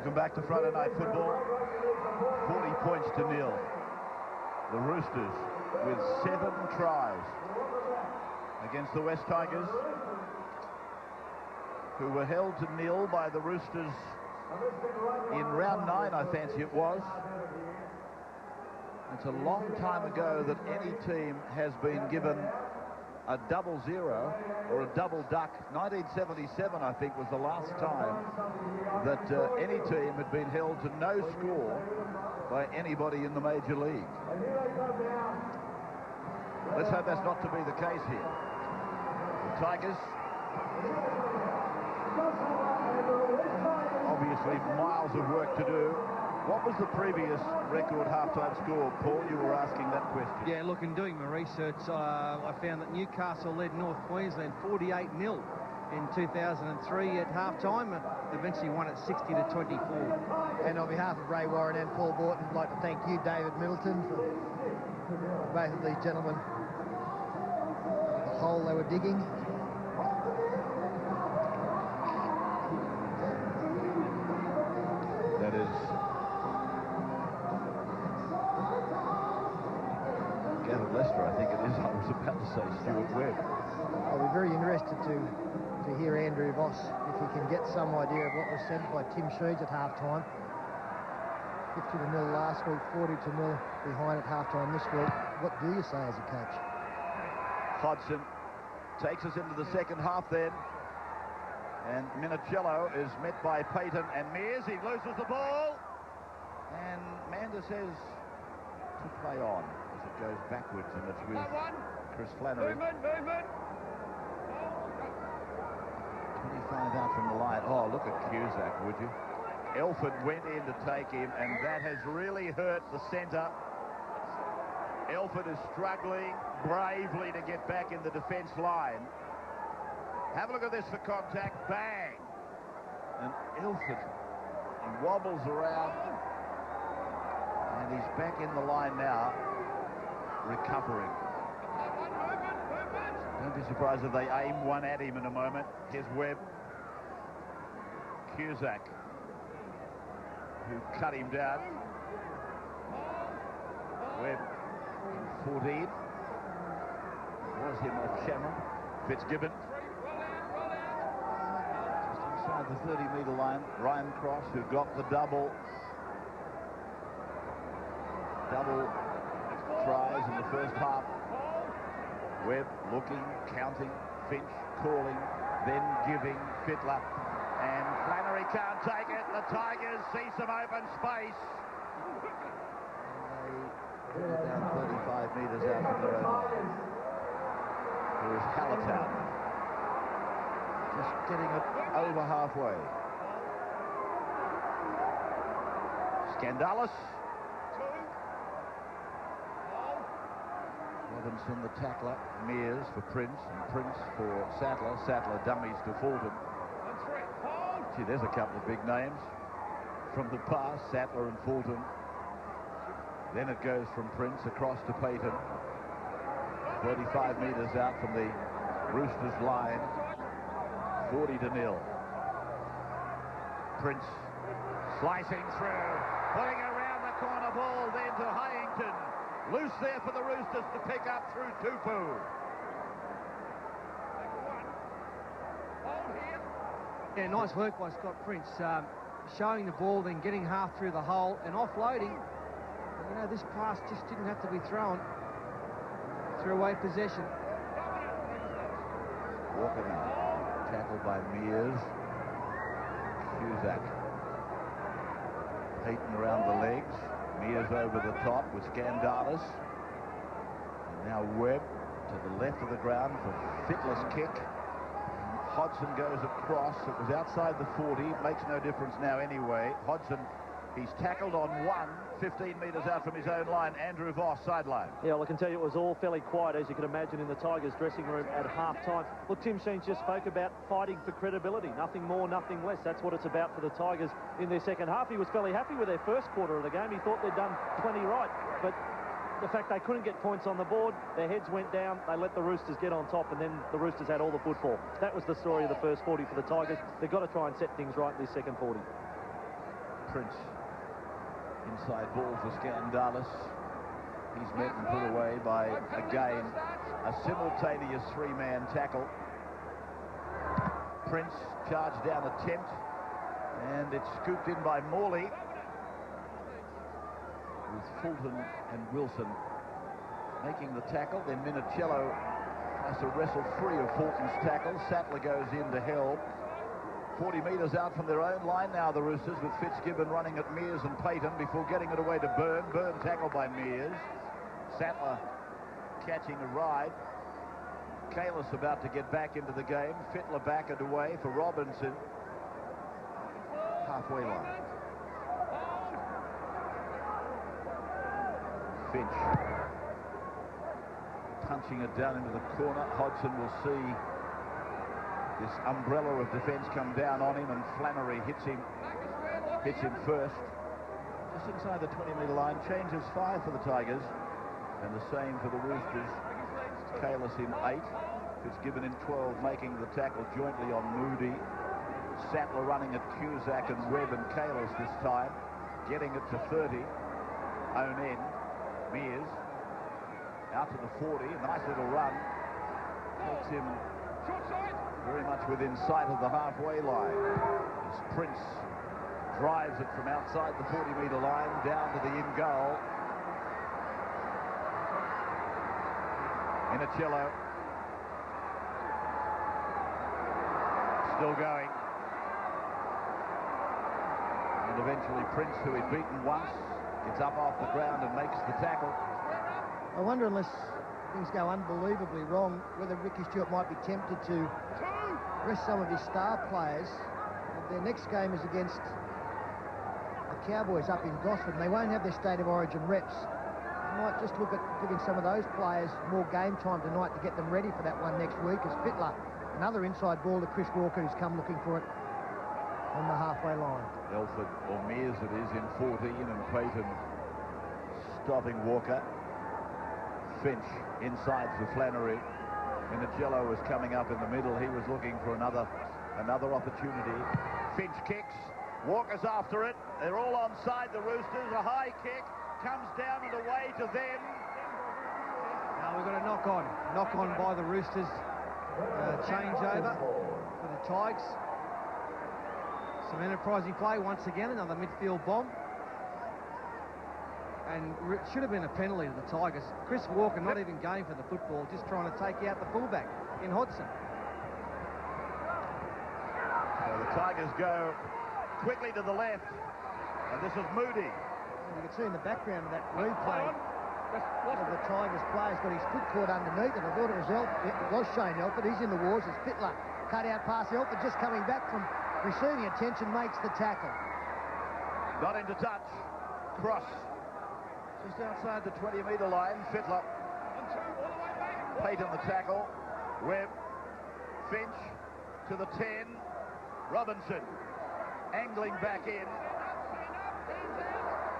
Welcome back to Friday Night Football. 40 points to nil. The Roosters with 7 tries against the West Tigers, who were held to nil by the Roosters in round 9, I fancy it was. It's a long time ago that any team has been given a 0-0 or a double duck. 1977, I think, was the last time that any team had been held to no score by anybody in the Major League. Let's hope that's not to be the case here. The Tigers, obviously miles of work to do. What was the previous record half-time score, Paul? You were asking that question. Yeah, look, in doing my research, I found that Newcastle led North Queensland 48-0 in 2003 at half-time, and eventually won it 60-24. And on behalf of Ray Warren and Paul Borton, I'd like to thank you, David Middleton, for both of these gentlemen. The hole they were digging. That is Gavin Lester, I think it is. I was about to say Stuart Webb. I'll be very interested to hear Andrew Voss, if he can get some idea of what was said by Tim Sheeds at half-time. 50-0 last week, 40-0 behind at half-time this week. What do you say as a coach? Hodgson takes us into the second half then. And Minicello is met by Payton and Mears. He loses the ball. And Manda says to play on as it goes backwards, and it's with Chris Flannery. Movement. 25 out from the line. Oh, look at Cusack, would you? Elford went in to take him, and that has really hurt the centre. Elford is struggling bravely to get back in the defence line. Have a look at this for contact. Bang! And Elford, he wobbles around, and he's back in the line now, recovering. Don't be surprised if they aim one at him in a moment. Here's Webb. Cusack, who cut him down. Webb in 14. Was him off Shamrock. Fitzgibbon. Just inside the 30-metre line. Ryan Cross, who got the double tries in the first half. Webb looking, counting, Finch calling, then giving, Fittler. And Flannery can't take it. The Tigers see some open space. And they down 35 metres out from their own line. Here is Campbelltown. Just getting it over halfway. Scandalis. Robinson, the tackler. Mears for Prince, and Prince for Sattler. Sattler dummies to Fulton. Gee, there's a couple of big names from the past, Sattler and Fulton. Then it goes from Prince across to Payton. 35 metres out from the Roosters line. 40-0. Prince slicing through, putting around the corner ball, then to Hayington. Loose there for the Roosters to pick up through Tupu. Yeah, nice work by Scott Prince, showing the ball, then getting half through the hole and offloading. You know, this pass just didn't have to be thrown. Threw away possession. Walker now, tackled by Mears. Cusack. Payton around the legs. Mears over the top with Scandalis. And now Webb to the left of the ground for Fittler's kick. Hodgson goes across. It was outside the 40. Makes no difference now anyway. Hodgson, he's tackled on one, 15 metres out from his own line. Andrew Voss, sideline. Yeah, well, I can tell you it was all fairly quiet, as you can imagine, in the Tigers' dressing room at half-time. Look, Tim Sheens just spoke about fighting for credibility. Nothing more, nothing less. That's what it's about for the Tigers in their second half. He was fairly happy with their first quarter of the game. He thought they'd done plenty right. But the fact they couldn't get points on the board, their heads went down, they let the Roosters get on top, and then the Roosters had all the football. That was the story of the first 40 for the Tigers. They've got to try and set things right in this second 40. Prince. Inside ball for Scandalis. He's met and put away by, again, a simultaneous three-man tackle. Prince charged down attempt, and it's scooped in by Morley, with Fulton and Wilson making the tackle. Then Minicello has to wrestle free of Fulton's tackle. Sattler goes in to help. 40 metres out from their own line now, the Roosters, with Fitzgibbon running at Mears and Payton before getting it away to Byrne. Byrne tackled by Mears. Sattler catching a ride. Kalis about to get back into the game. Fittler back and away for Robinson. Halfway line. Finch punching it down into the corner. Hodgson will see this umbrella of defence come down on him, and Flannery hits him first. Just inside the 20-metre line. Changes 5 for the Tigers, and the same for the Roosters. Kalis in 8. Fitzgibbon in 12, making the tackle jointly on Moody. Sattler running at Cusack and Webb and Kalis this time, getting it to 30. Own end. Mears out to the 40. Nice little run. Takes him very much within sight of the halfway line. As Prince drives it from outside the 40-metre line down to the in goal. Minicello still going. And eventually Prince, who he'd beaten once, gets up off the ground and makes the tackle. I wonder, unless things go unbelievably wrong, whether Ricky Stewart might be tempted to rest some of his star players. Their next game is against the Cowboys up in Gosford, and they won't have their State of Origin reps. You might just look at giving some of those players more game time tonight to get them ready for that one next week, as Fittler, another inside ball to Chris Walker, who's come looking for it on the halfway line. Elford, or Mears it is, in 14, and Payton stopping Walker. Finch inside for Flannery. Minicello was coming up in the middle. He was looking for another opportunity. Finch kicks. Walker's after it. They're all onside, the Roosters. A high kick comes down and away to them. Now we've got a knock on by the Roosters. Changeover for the Tigers. Some enterprising play once again. Another midfield bomb. And it should have been a penalty to the Tigers. Chris Walker not even going for the football, just trying to take out the fullback in Hodgson. So the Tigers go quickly to the left, and this is Moody. And you can see in the background of that replay of the Tigers players got his foot caught underneath it. I thought it was Shane Elford. He's in the wars as Fittler cut out past Elford, just coming back from receiving attention, makes the tackle. Not into touch. Cross. Just outside the 20-metre line. Fittler. Payton the tackle. Webb. Finch to the 10. Robinson angling back in.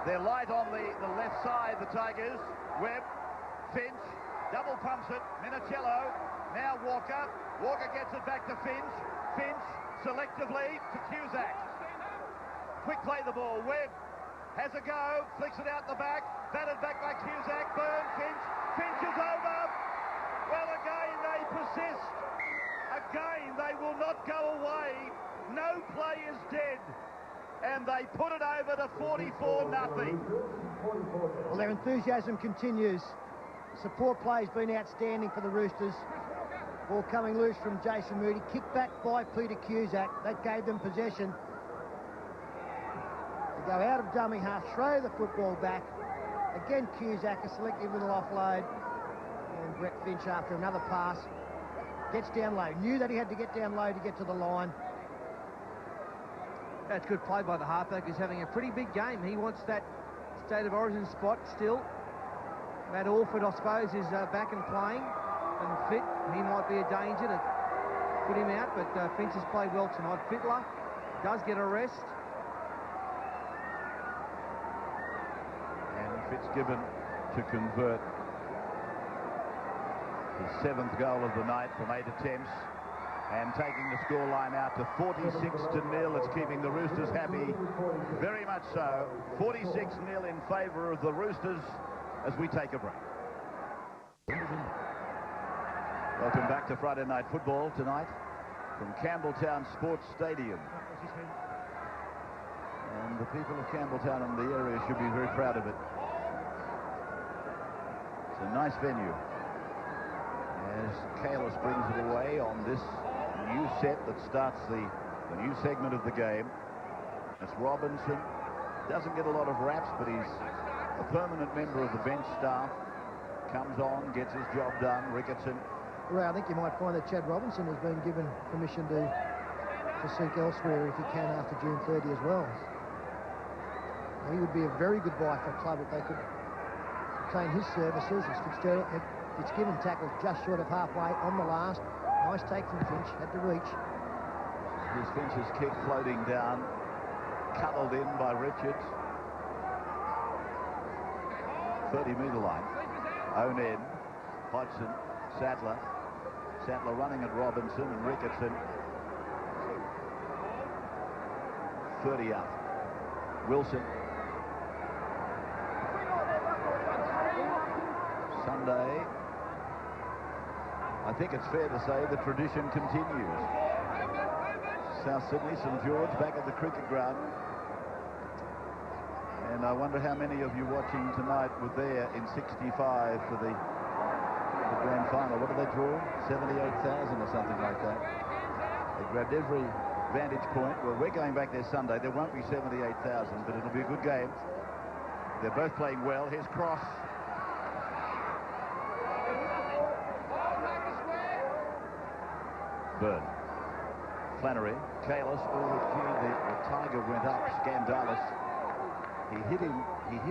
They're light on the left side, the Tigers. Webb. Finch. Double pumps it. Minicello. Now Walker. Walker gets it back to Finch. Finch selectively to Cusack. Quick play the ball. Webb has a go. Flicks it out the back. Batted back by Cusack. Byrne. Finch. Finch is over. Well, again they persist. Again they will not go away. No play is dead. And they put it over to 44-0. Well, their enthusiasm continues. Support play's been outstanding for the Roosters. Ball coming loose from Jason Moody. Kicked back by Peter Cusack. That gave them possession. They go out of dummy half, throw the football back. Again, Cusack, a selective little offload. And Brett Finch, after another pass, gets down low. Knew that he had to get down low to get to the line. That's good play by the halfback. He's having a pretty big game. He wants that State of Origin spot still. Matt Orford, I suppose, is back and playing and fit. He might be a danger to put him out, but Finch has played well tonight. Fittler does get a rest. And Fitzgibbon to convert his 7th goal of the night from 8 attempts. And taking the scoreline out to 46-0. It's keeping the Roosters happy. Very much so. 46-0 in favour of the Roosters as we take a break. Welcome back to Friday Night Football tonight from Campbelltown Stadium. And the people of Campbelltown and the area should be very proud of it. It's a nice venue. As Kalis brings it away on this new set that starts the new segment of the game. It's Robinson. Doesn't get a lot of raps, but he's a permanent member of the bench staff. Comes on, gets his job done. Ricketson. Ray, I think you might find that Chad Robinson has been given permission to seek elsewhere if he can after June 30 as well. He would be a very good buy for a club if they could obtain his services. As Fitzgibbon tackled just short of halfway on the last. Nice take from Finch, had to reach. Here's Finch's kick floating down, cuddled in by Richards. 30-metre line. Onen, Hodgson, Sattler. Sattler running at Robinson and Ricketson. 30 up. Wilson. Sunday. I think it's fair to say the tradition continues. South Sydney, St George back at the cricket ground. And I wonder how many of you watching tonight were there in 65 for the grand final. What did they draw? 78,000 or something like that. They grabbed every vantage point. Well, we're going back there Sunday. There won't be 78,000, but it'll be a good game. They're both playing well. Here's Cross. Burn. Flannery. Kalis. Oh, the Tiger went up. Scandalis. He hit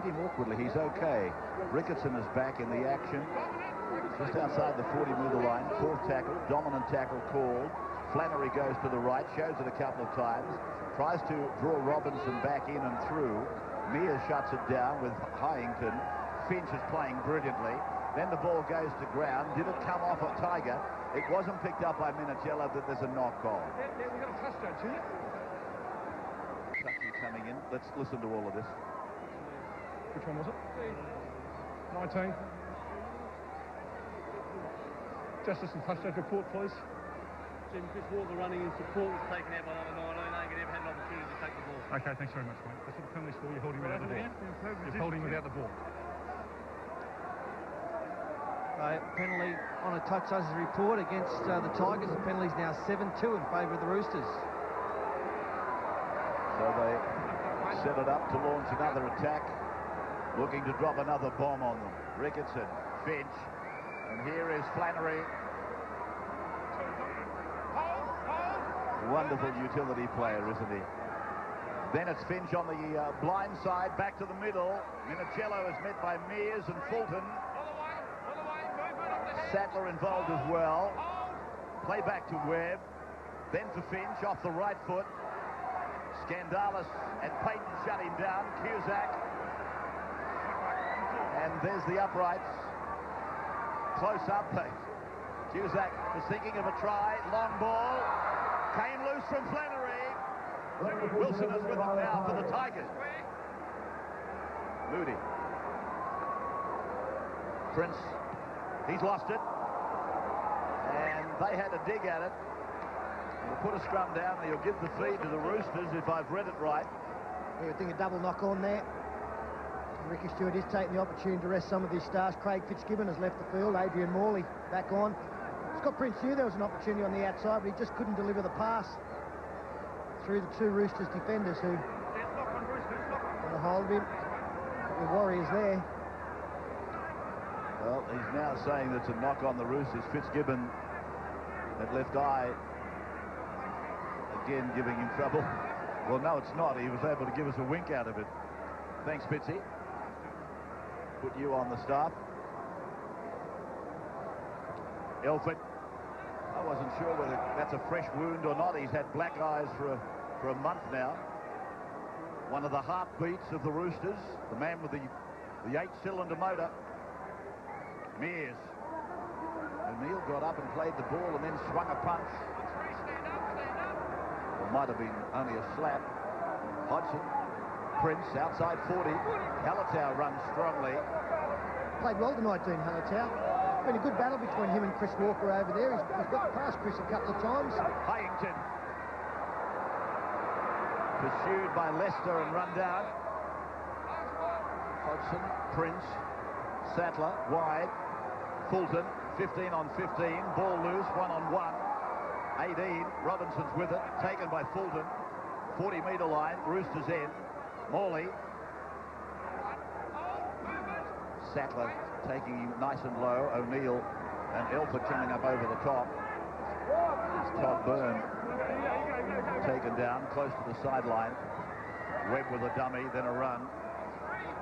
him awkwardly. He's okay. Ricketson is back in the action. Just outside the 40-metre line. Fourth tackle. Dominant tackle called. Flannery goes to the right. Shows it a couple of times. Tries to draw Robinson back in and through. Mears shuts it down with Hyington. Finch is playing brilliantly. Then the ball goes to ground. Did it come off a Tiger? It wasn't picked up by Minicello, that there's a knock on. Yeah, we got a touchdown, too. Touchy coming in. Let's listen to all of this. Which one was it? 19. Justice and touchdown report, please. Jim, Chris Walker running in support was taken out by number 19. They never had an opportunity to take the ball. Okay, thanks very much, mate. That's what the penalty's for. You're holding without the ball. You're holding without the ball. Penalty on a touch as a report against the Tigers. The penalty's now 7-2 in favour of the Roosters. So they set it up to launch another attack, looking to drop another bomb on them. Ricketson, Finch, and here is Flannery. Wonderful utility player, isn't he? Then it's Finch on the blind side, back to the middle. Minicello is met by Mears and Fulton. Sattler involved as well. Play back to Webb. Then for Finch off the right foot. Scandalis and Payton shut him down. Cusack. And there's the uprights. Close up. Cusack was thinking of a try. Long ball. Came loose from Flannery. Wilson is with him now for the Tigers. Moody. Prince. He's lost it. And they had a dig at it. He'll put a scrum down. He'll give the feed to the Roosters, if I've read it right. Yeah, I think a double knock on there. Ricky Stewart is taking the opportunity to rest some of these stars. Craig Fitzgibbon has left the field. Adrian Morley back on. Scott Prince knew there was an opportunity on the outside, but he just couldn't deliver the pass through the two Roosters defenders who got a hold of him. The Warriors there. Well, he's now saying that's a knock on the Roosters. Fitzgibbon, that left eye, again giving him trouble. Well, no, it's not. He was able to give us a wink out of it. Thanks, Fitzy. Put you on the staff. Elford. I wasn't sure whether that's a fresh wound or not. He's had black eyes for a month now. One of the heartbeats of the Roosters. The man with the 8-cylinder motor. Mears. O'Neill got up and played the ball and then swung a punch. Might have been only a slap. Hodgson, Prince, outside 40. Hallertau runs strongly. Played well tonight, Dean Hallertau. It's been a good battle between him and Chris Walker over there. He's got past Chris a couple of times. Hyington. Pursued by Lester and run down. Hodgson, Prince, Sattler, wide. Fulton, 15 on 15. Ball loose, 1-on-1. 18, Robinson's with it. Taken by Fulton. 40-metre line, Roosters end. Morley. Sattler taking him nice and low. O'Neill and Elford coming up over the top. It's Todd Byrne taken down close to the sideline. Webb with a dummy, then a run.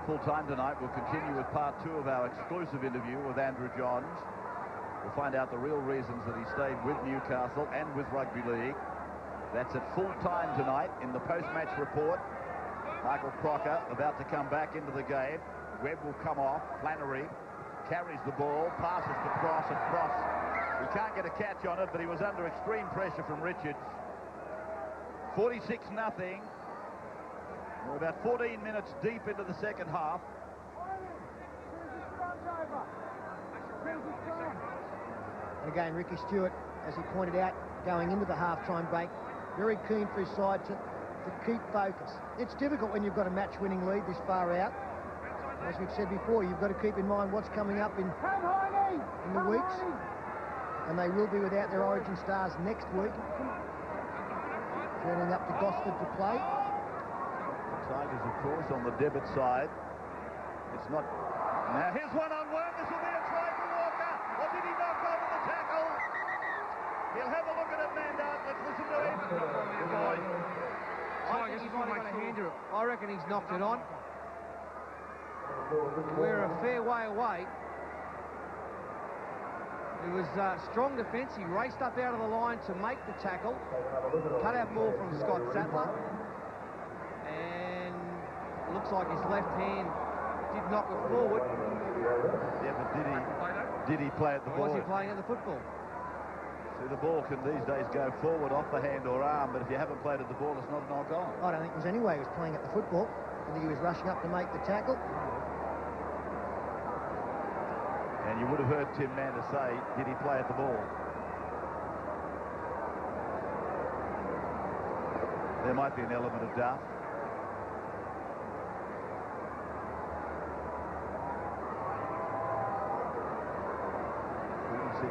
Full time tonight. We'll continue with part 2 of our exclusive interview with Andrew Johns. We'll find out the real reasons that he stayed with Newcastle and with Rugby League. That's at full time tonight in the post-match report. Michael Crocker about to come back into the game. Webb will come off. Flannery carries the ball, passes to Cross, and Cross, he can't get a catch on it, but he was under extreme pressure from Richards. 46-0. We're about 14 minutes deep into the second half. And again, Ricky Stewart, as he pointed out, going into the half-time break, very keen for his side to keep focus. It's difficult when you've got a match-winning lead this far out. As we've said before, you've got to keep in mind what's coming up in the weeks. And they will be without their Origin stars next week. Turning up to Gosford to play. Tigers, of course, on the debit side. It's not... Now, here's 1-on-1. This will be a try for Walker. Or did he knock over the tackle? He'll have a look at it, man down. Let's listen to him. I think he might have got a hand to it. I reckon he's knocked it on. We're a fair way away. It was strong defence. He raced up out of the line to make the tackle. Cut out ball from Scott Sattler. And looks like his left hand did knock it forward. Yeah, but did he play at the ball? Was he playing at the football? See, the ball can these days go forward off the hand or arm, but if you haven't played at the ball, it's not a knock on. I don't think there's any way he was playing at the football. I think he was rushing up to make the tackle. And you would have heard Tim Mander say, did he play at the ball? There might be an element of doubt.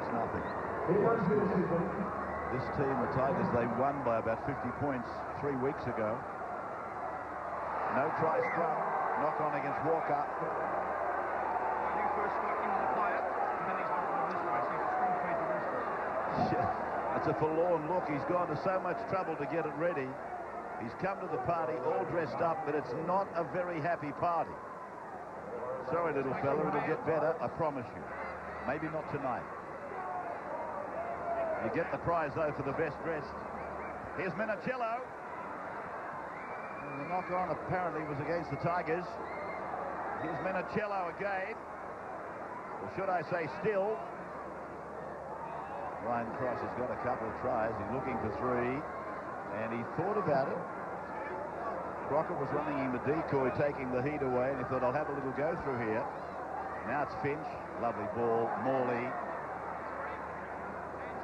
Nothing. This team, the Tigers, they won by about 50 points 3 weeks ago. No try scrum. Knock on against Walker. You first struck into the player, and then he's knocked on this way, so he's scrum feed the Roosters. Yeah, that's a forlorn look. He's gone to so much trouble to get it ready. He's come to the party all dressed up, but it's not a very happy party. Sorry, little fella, it'll get better, I promise you. Maybe not tonight. You get the prize, though, for the best dressed. Here's Minicello. And the knock-on apparently was against the Tigers. Here's Minicello again. Or should I say still. Ryan Cross has got a couple of tries. He's looking for 3. And he thought about it. Crocker was running him a decoy, taking the heat away, and he thought, I'll have a little go through here. Now it's Finch. Lovely ball. Morley.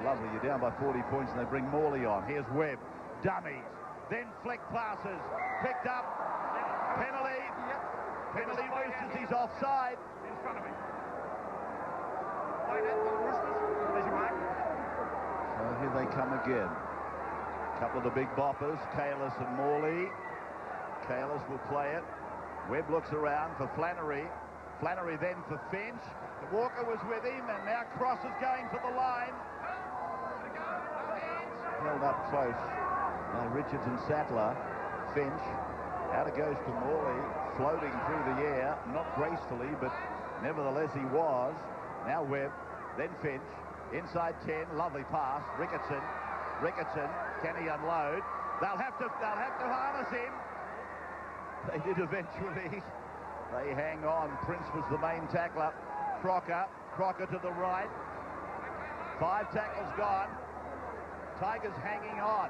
Lovely, you're down by 40 points and they bring Morley on. Here's Webb, dummies, then flick passes, picked up, penalty, penalty Roosters, he's offside. In front of him. Play that for the Roosters. There's your mark. So here they come again. A couple of the big boppers, Kalis and Morley. Kalis will play it. Webb looks around for Flannery. Flannery then for Finch. Walker was with him and now Cross is going for the line. Held up close by Richards and Sattler. Finch, out it goes to Morley, floating through the air, not gracefully, but nevertheless he was. Now Webb, then Finch, inside 10, lovely pass. Ricketson, can he unload? They'll have to harness him. They did eventually. They hang on. Prince was the main tackler. Crocker to the right. 5 tackles gone. Tigers hanging on.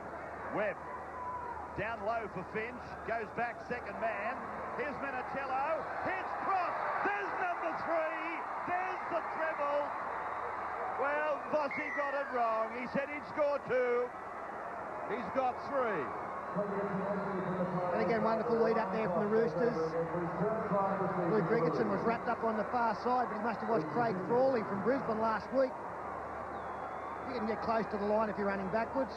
Webb Down low for Finch. Goes back, second man. Here's Menatello. Here's Cross. There's number 3. There's the treble. Well, Vossi got it wrong. He said he'd score 2. He's got 3. And again, wonderful lead up there from the Roosters. Luke Ricketson was wrapped up on the far side, but he must have watched Craig Frawley from Brisbane last week. You can get close to the line if you're running backwards.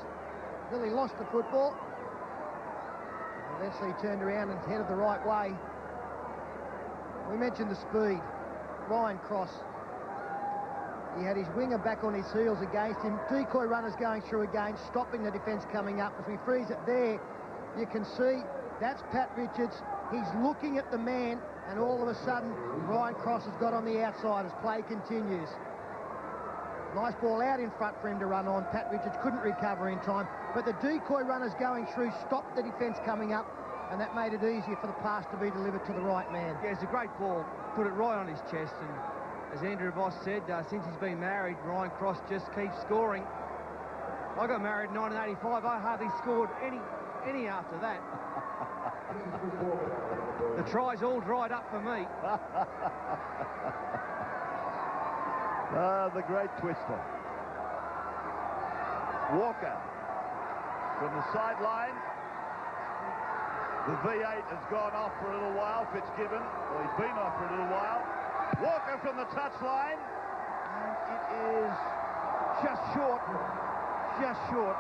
Really lost the football. Eventually turned around and headed the right way. We mentioned the speed. Ryan Cross. He had his winger back on his heels against him. Decoy runners going through again, stopping the defence coming up. As we freeze it there, you can see that's Pat Richards. He's looking at the man, and all of a sudden, Ryan Cross has got on the outside as play continues. Nice ball out in front for him to run on. Pat Richards couldn't recover in time, but the decoy runners going through stopped the defence coming up, and that made it easier for the pass to be delivered to the right man. Yeah, it's a great ball. Put it right on his chest, and as Andrew Voss said, since he's been married, Ryan Cross just keeps scoring. I got married in 1985. I hardly scored any after that. The tries all dried up for me. The great twister. Walker from the sideline. The V8 has gone off for a little while, Fitzgibbon. Well, he's been off for a little while. Walker from the touchline. And it is just short. Just short.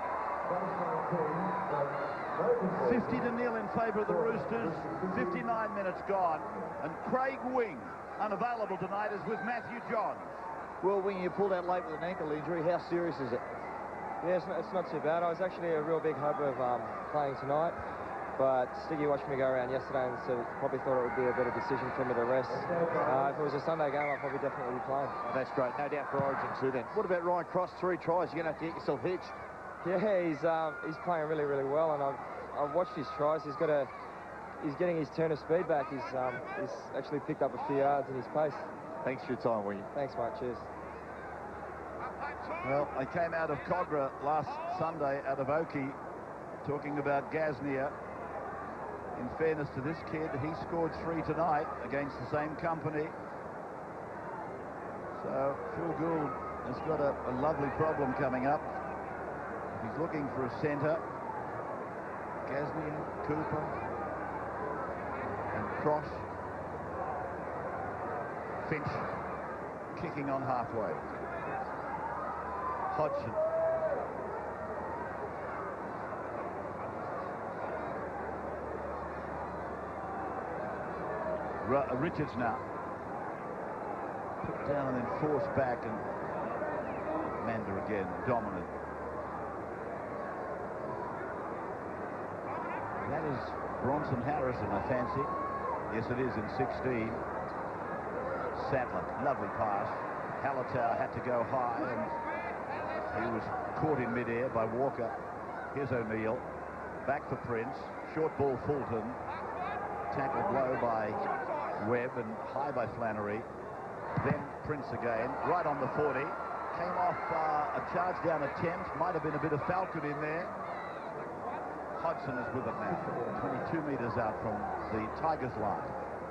50-0 in favour of the Roosters. 59 minutes gone. And Craig Wing, unavailable tonight, is with Matthew Johns. Well, Wing, you pulled out late with an ankle injury. How serious is it? Yeah, it's not too bad. I was actually a real big hope of playing tonight, but Stiggy watched me go around yesterday and so probably thought it would be a better decision for me to rest. If it was a Sunday game, I'd probably definitely be playing. Oh, that's great. No doubt for Origin too then. What about Ryan Cross? 3 tries. You're going to have to get yourself hitched. Yeah, he's playing really, really well, and I've watched his tries. He's getting his turn of speed back. He's actually picked up a few yards in his pace. Thanks for your time, William. Thanks, mate. Cheers. Well, I came out of Cogra last Sunday out of Oakey talking about Gaznia. In fairness to this kid, he scored 3 tonight against the same company. So Phil Gould has got a lovely problem coming up. He's looking for a centre. Gaznia, Cooper, and Cross. Finch kicking on halfway. Hodgson. Richards now. Put down and then forced back, and Mander again, dominant. That is Bronson Harrison, I fancy. Yes, it is in 16. Sadler, lovely pass. Hallertau had to go high, and he was caught in midair by Walker. Here's O'Neill. Back for Prince. Short ball Fulton. Tackled low by Webb and high by Flannery. Then Prince again, right on the 40. Came off a charge down attempt. Might have been a bit of Falcon in there. Hodgson is with it now. 22 metres out from the Tigers line.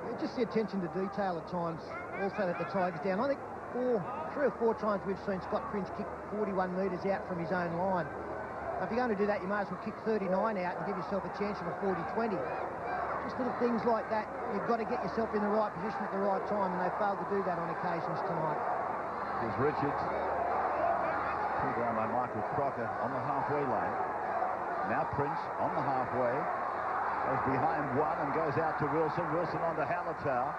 Yeah, just the attention to detail at times. Also that the Tigers down. I think 3 or 4 times we've seen Scott Prince kick 41 metres out from his own line. Now, if you're going to do that, you may as well kick 39 out and give yourself a chance of a 40-20. Just little things like that. You've got to get yourself in the right position at the right time, and they failed to do that on occasions tonight. Here's Richards. Pulled down by Michael Crocker on the halfway line. Now Prince on the halfway. Goes behind one and goes out to Wilson. Wilson on to Hallertau.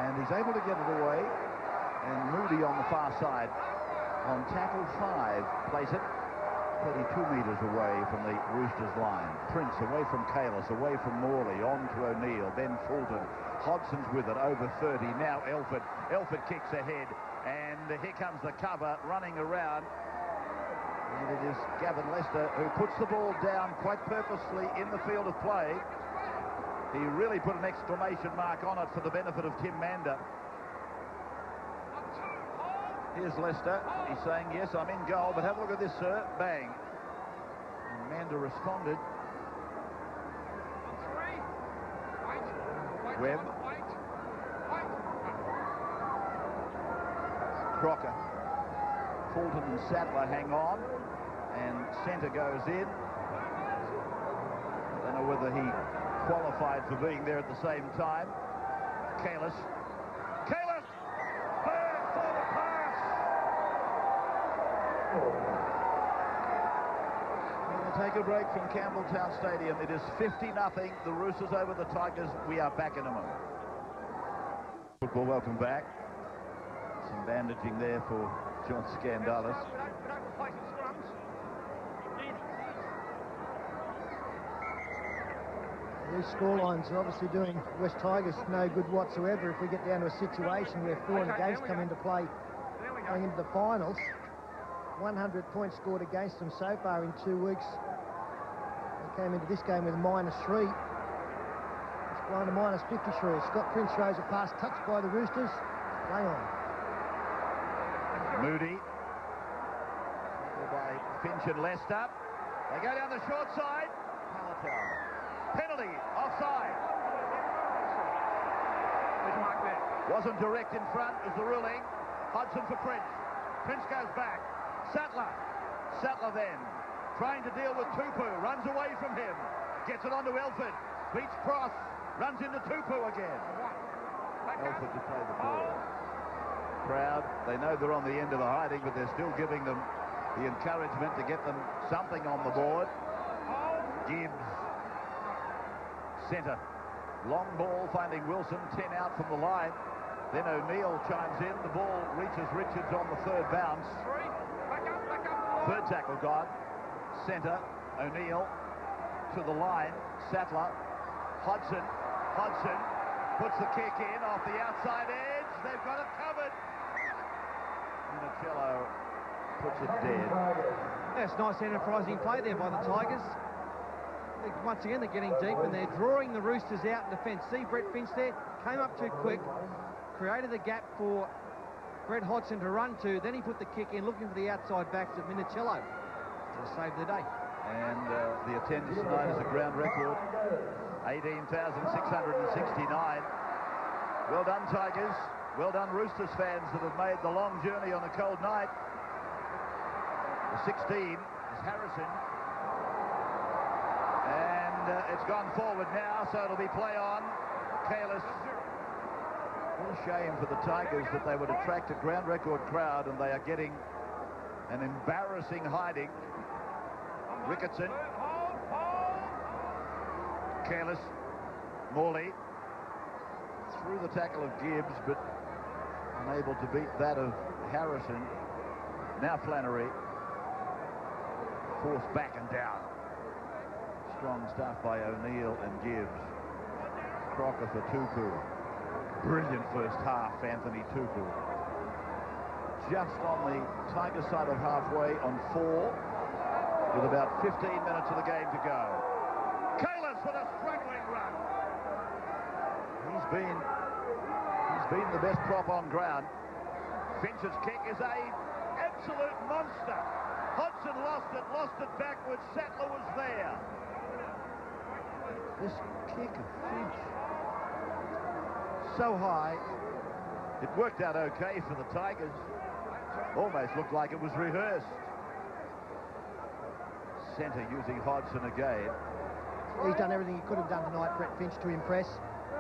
And he's able to get it away. And Moody on the far side on tackle 5 plays it 32 metres away from the Roosters line. Prince away from Kalis, away from Morley, on to O'Neill, then Fulton. Hodgson's with it, over 30. Now Elford. Elford kicks ahead, and here comes the cover running around. And it is Gavin Lester who puts the ball down quite purposely in the field of play. He really put an exclamation mark on it for the benefit of Tim Mander. Here's Lester. He's saying, yes, I'm in goal, but have a look at this, sir. Bang. And Mander responded. Webb. Crocker. Fulton and Sattler hang on, and centre goes in. I don't know whether he qualified for being there at the same time. Kalis. Kalis! Bird for the pass! We'll take a break from Campbelltown Stadium. It is 50-0. The Roosters over the Tigers. We are back in a moment. Football, welcome back. Some bandaging there for John Scandalis. These scorelines are obviously doing West Tigers no good whatsoever if we get down to a situation where foreign games come into play going into the finals. 100 points scored against them so far in 2 weeks. They came into this game with -3. It's blown to -53. Scott Prince throws a pass touched by the Roosters. Play on. Moody. By Finch and Lester. They go down the short side. Palatine. Penalty. Offside. Wasn't direct in front is the ruling. Hodgson for Prince. Prince goes back. Sattler. Sattler then. Trying to deal with Tupu. Runs away from him. Gets it onto Elford. Beats Cross. Runs into Tupu again. Elford to play the ball. Crowd, they know they're on the end of the hiding, but they're still giving them the encouragement to get them something on the board. Gibbs. Centre. Long ball finding Wilson, 10 out from the line. Then O'Neill chimes in. The ball reaches Richards on the third bounce. Third tackle gone. Centre. O'Neill to the line. Sattler. Hodgson. Hodgson puts the kick in off the outside edge. They've got it covered. Minicello puts it dead. That's nice enterprising play there by the Tigers. Once again, they're getting deep and they're drawing the Roosters out in defence. See Brett Finch there, came up too quick, created the gap for Brett Hodgson to run to, then he put the kick in, looking for the outside backs of Minicello to save the day. And the attendance tonight is a ground record, 18,669. Well done, Tigers. Well done, Roosters fans that have made the long journey on a cold night. The 16 is Harrison. And it's gone forward now, so it'll be play on. Kalis. What a shame for the Tigers that they would attract a ground record crowd and they are getting an embarrassing hiding. Ricketson. Kalis. Morley. Through the tackle of Gibbs, but unable to beat that of Harrison. Now Flannery. Forced back and down. Strong stuff by O'Neill and Gibbs. Crocker for Tupu. Brilliant first half, Anthony Tupu. Just on the Tiger side of halfway on 4, with about 15 minutes of the game to go. Kalis with a struggling run. He's been the best prop on ground. Finch's kick is a absolute monster. Hodgson lost it backwards. Sattler was there. This kick of Finch, so high, it worked out okay for the Tigers. Almost looked like it was rehearsed. Centre using Hodgson again. He's done everything he could have done tonight, Brett Finch, to impress.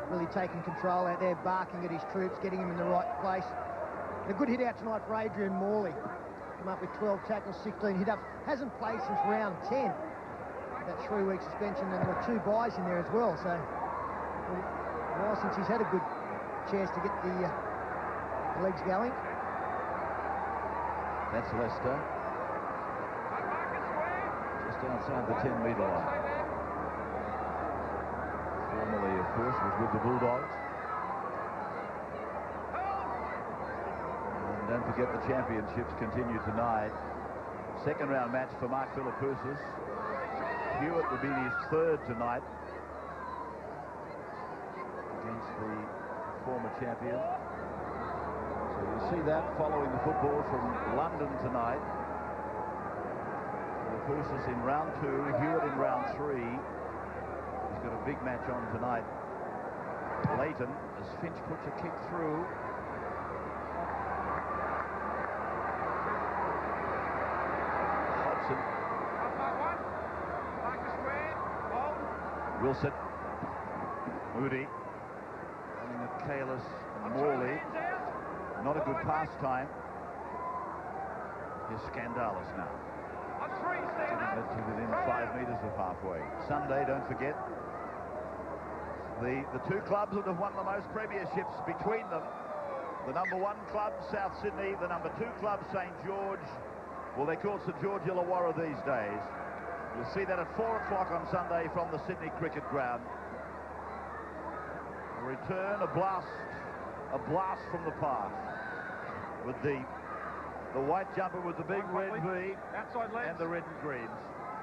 Really taking control out there, barking at his troops, getting him in the right place. And a good hit out tonight for Adrian Morley. Come up with 12 tackles, 16 hit-ups. Hasn't played since round 10. That 3-week suspension, and there were 2 buys in there as well. So, well, since he's had a good chance to get the legs going. That's Leicester. Just outside the 10-metre line. Formerly, of course, was with the Bulldogs. And don't forget the championships continue tonight. Second round match for Mark Philippoussis. Hewitt will be his 3rd tonight against the former champion. So you see that following the football from London tonight. Philippoussis in round 2, Hewitt in round 3. He's got a big match on tonight Leighton, as Finch puts a kick through. Hodgson. Wilson. Moody. Running at Kalis and Morley. Not a good pass time. Here's Scandalis now. Getting it to within 5 metres of halfway. Sunday, don't forget. The two clubs that have won the most premierships between them. The number 1 club, South Sydney. The number 2 club, St George. Well, they call St George Illawarra these days. You'll see that at 4 o'clock on Sunday from the Sydney Cricket Ground. A return, a blast from the past. With the white jumper with the big red V and the red and greens.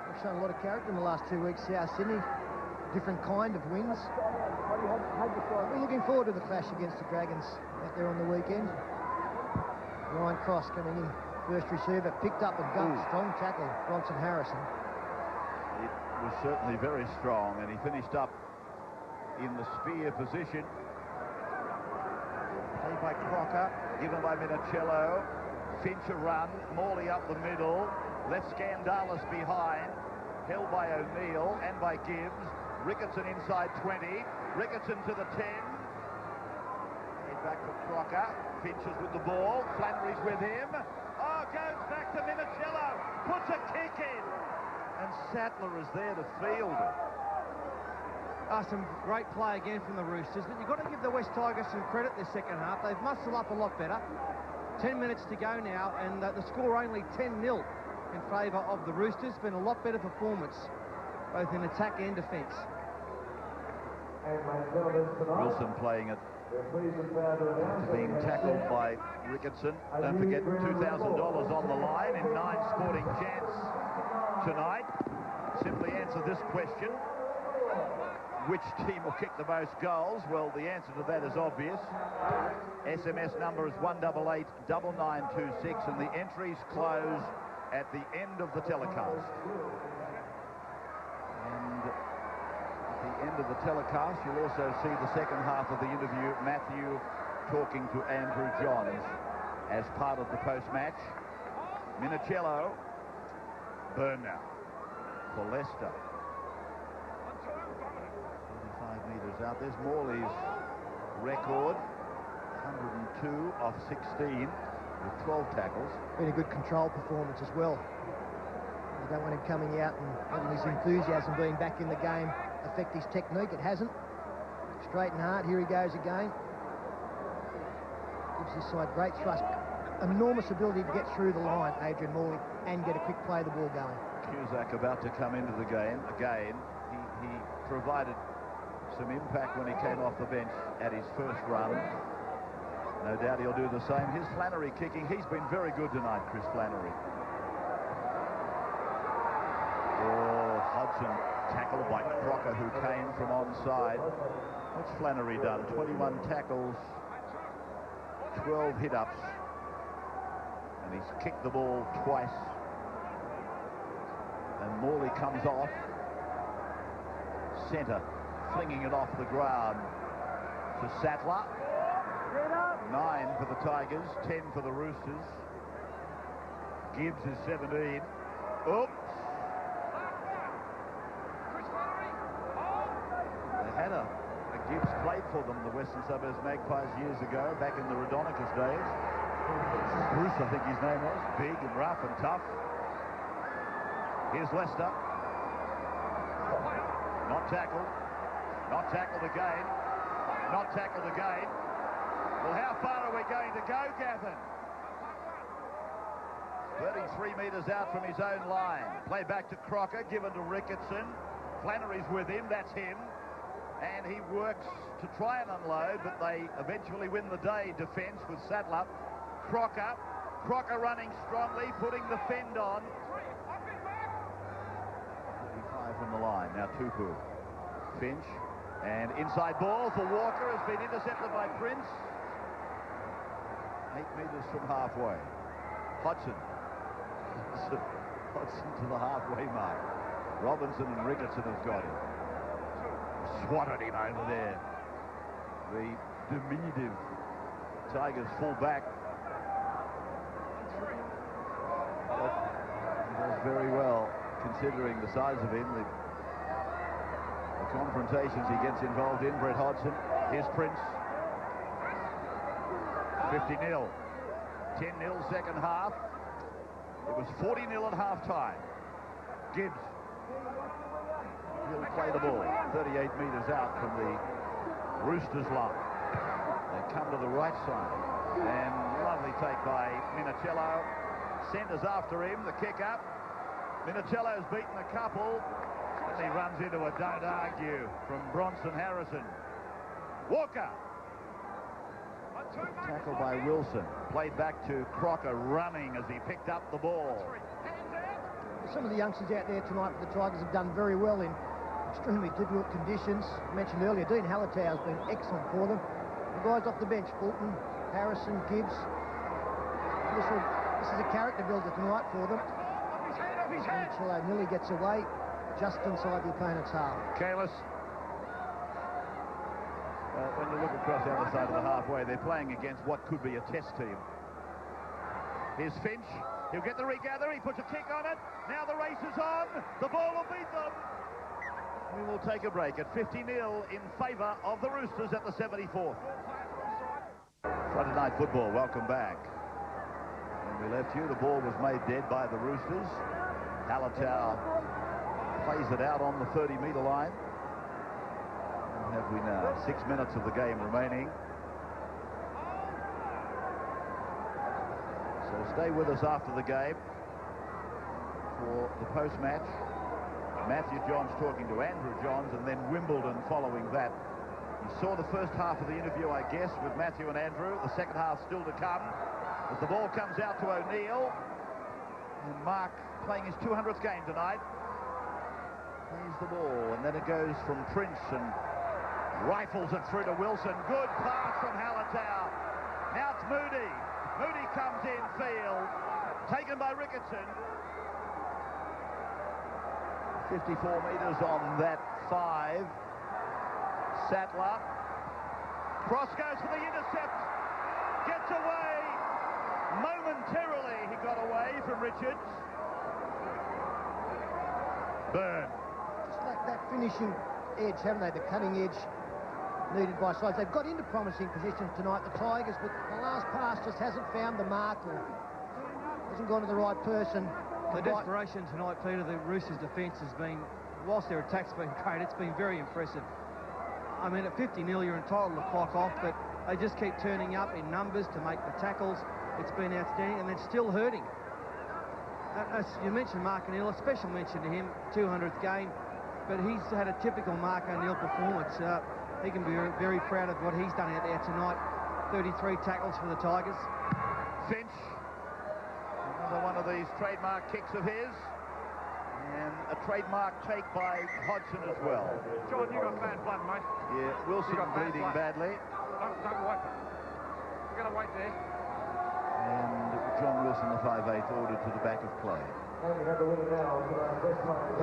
They've shown a lot of character in the last 2 weeks, South Sydney. Different kind of wins. We're looking forward to the clash against the Dragons out there on the weekend. Ryan Cross coming in, first receiver, picked up and dunked. Strong tackle, Bronson Harrison. It was certainly very strong, and he finished up in the spear position. Played by Crocker, given by Minicello. Finch a run, Morley up the middle, left Scandalis behind, held by O'Neill and by Gibbs. Ricketson inside 20, Ricketson to the 10. Head back to Crocker, Finch is with the ball, Flannery's with him. Oh, goes back to Minicello, puts a kick in, and Sattler is there to field it. Some great play again from the Roosters, but you've got to give the West Tigers some credit this second half. They've muscled up a lot better. 10 minutes to go now, and the score only 10-0 in favour of the Roosters. Been a lot better performance, both in attack and defence. Wilson playing it, being tackled by Ricketson. Don't forget, $2,000 on the line in 9 sporting chants tonight. Simply answer this question. Which team will kick the most goals? Well, the answer to that is obvious. SMS number is 188-9926, and the entries close at the end of the telecast. And at the end of the telecast, you'll also see the second half of the interview, Matthew talking to Andrew Johns as part of the post-match. Minicello, burn now for Leicester. 25 metres out. There's Morley's record, 102 off 16 with 12 tackles. Been a good control performance as well. You don't want him coming out and having his enthusiasm being back in the game affect his technique. It hasn't. Straight and hard. Here he goes again. Gives his side great thrust. Enormous ability to get through the line, Adrian Morley, and get a quick play the ball going. Cusack about to come into the game again. He provided some impact when he came off the bench at his first run. No doubt he'll do the same. Here's Flannery kicking. He's been very good tonight, Chris Flannery. Oh, Hodgson tackled by Crocker, who came from onside. What's Flannery done? 21 tackles, 12 hit-ups, and he's kicked the ball twice. And Morley comes off. Centre, flinging it off the ground to Sattler. 9 for the Tigers, 10 for the Roosters. Gibbs is 17. Oops. They had a Gibbs played for them, the Western Suburbs Magpies, years ago, back in the Rodonicus days. Bruce, I think his name was. Big and rough and tough. Here's Leicester. Not tackled. Not tackled again. Not tackled again. Well, how far are we going to go, Gavin? 33 metres out from his own line. Play back to Crocker, given to Ricketson. Flannery's with him, that's him. And he works to try and unload, but they eventually win the day. Defence with Sattler. Crocker running strongly, putting the fend on. 45 from the line. Now Tupu. Finch. And inside ball for Walker has been intercepted by Prince. 8 metres from halfway. Hodgson. Hodgson to the halfway mark. Robinson and Ricketson have got him. Swatted him over there. the diminutive Tigers full-back. He does very well, considering the size of him, the confrontations he gets involved in. Brett Hodgson, here's Prince. 50-0. 10-0 second half. It was 40-0 at half-time. Gibbs. He'll play the ball 38 metres out from the Roosters line. They come to the right side. And lovely take by Minicello. Centres after him, the kick up. Minicello's beaten a couple. And he runs into a don't argue from Bronson Harrison. Walker. Tackle by Wilson. Played back to Crocker, running as he picked up the ball. Some of the youngsters out there tonight for the Tigers have done very well in extremely difficult conditions. I mentioned earlier, Dean Hallertau has been excellent for them. The guys off the bench, Fulton, Harrison, Gibbs. This is a character builder tonight for them. Cello nearly gets away just inside the opponent's half. Kalis. When you look across the other side of the halfway, they're playing against what could be a test team. Here's Finch. He'll get the regather. He puts a kick on it. Now the race is on. The ball will beat them. We will take a break at 50-0 in favour of the Roosters at the 74th. Friday Night Football, welcome back. When we left you, the ball was made dead by the Roosters. Hallertau plays it out on the 30-metre line. And have we now 6 minutes of the game remaining. So stay with us after the game for the post-match. Matthew Johns talking to Andrew Johns, and then Wimbledon following that. You saw the first half of the interview, I guess, with Matthew and Andrew. The second half still to come. As the ball comes out to O'Neill. And Mark playing his 200th game tonight. Plays the ball, and then it goes from Prince and rifles it through to Wilson. Good pass from Hallertau. Now it's Moody. Moody comes in field. Taken by Ricketson. 54 metres on that 5. Sattler. Cross goes for the intercept. Gets away. Momentarily he got away from Richards. Byrne. Just like that finishing edge, haven't they? The cutting edge needed by sides. They've got into promising positions tonight, the Tigers, but the last pass just hasn't found the mark or hasn't gone to the right person. The desperation tonight, Peter, the Roosters' defence has been, whilst their attack's been great, it's been very impressive. I mean, at 50-0, you're entitled to clock off, but they just keep turning up in numbers to make the tackles. It's been outstanding, and they're still hurting. As you mentioned Mark O'Neill, a special mention to him, 200th game, but he's had a typical Mark O'Neill performance. He can be very proud of what he's done out there tonight. 33 tackles for the Tigers. Finch. Another one of these trademark kicks of his. And a trademark take by Hodgson as well. John, you got bad blood, mate. Yeah, Wilson bleeding badly. Don't wipe it. You're going to wait there. And John Wilson, the 5'8", ordered to the back of play.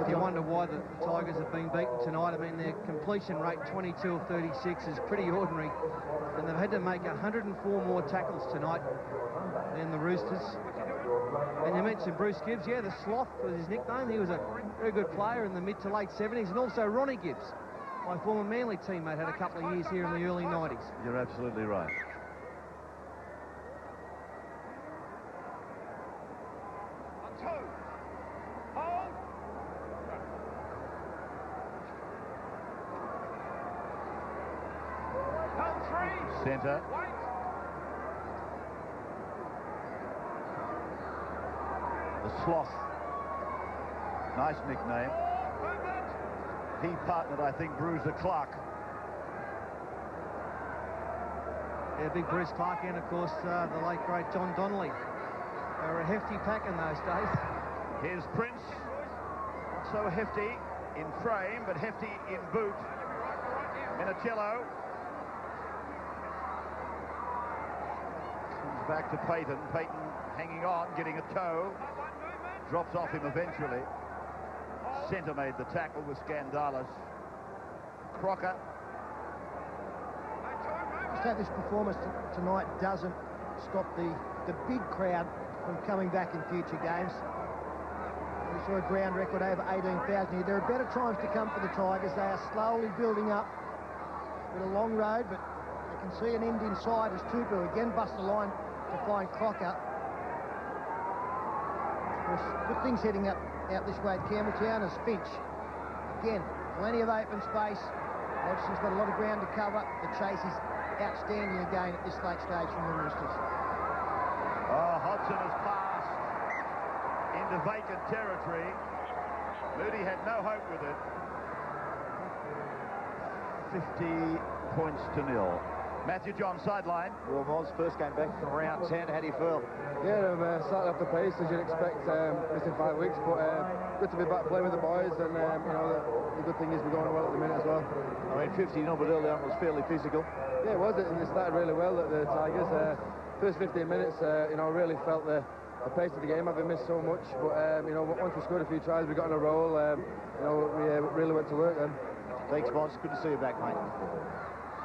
If you wonder why the Tigers have been beaten tonight, I mean, their completion rate, 22 of 36, is pretty ordinary. And they've had to make 104 more tackles tonight than the Roosters. And you mentioned Bruce Gibbs. Yeah, the Sloth was his nickname. He was a very good player in the mid to late 70s. And also Ronnie Gibbs, my former Manly teammate, had a couple of years here in the early 90s. You're absolutely right. Centre. The Sloth. Nice nickname. He partnered, I think, Bruiser Clark. Yeah, big Bruce Clark, and of course the late great John Donnelly. They were a hefty pack in those days. Here's Prince. Not so hefty in frame, but hefty in boot. Minicello. Comes back to Payton. Payton hanging on, getting a toe. Drops off him eventually. Centre made the tackle with Scandalis. Crocker. Just hope this performance tonight doesn't stop the big crowd from coming back in future games. We saw a ground record over 18,000 here. There are better times to come for the Tigers. They are slowly building up. With a long road, but they can see an end inside as Tupu again busts the line to find Crocker. Good things heading out this way at Campbelltown as Finch. Again, plenty of open space. Hodgson's got a lot of ground to cover. The chase is outstanding again at this late stage from the Roosters. Oh, Hodgson has passed into vacant territory. Moody had no hope with it. 50 points to 0. Matthew John, sideline. Well, Moz, first game back from round 10. How do you feel? Yeah, I'm starting off the pace as you'd expect, missing 5 weeks, but good to be back playing with the boys, and you know, the good thing is we're going well at the minute as well. I mean, 50-0, but early on was fairly physical. Yeah, it was. It started really well at the Tigers. First 15 minutes, you know, really felt the pace of the game. Having missed so much, but you know, once we scored a few tries, we got on a roll. You know, we really went to work then. Thanks, Moz. Good to see you back, mate.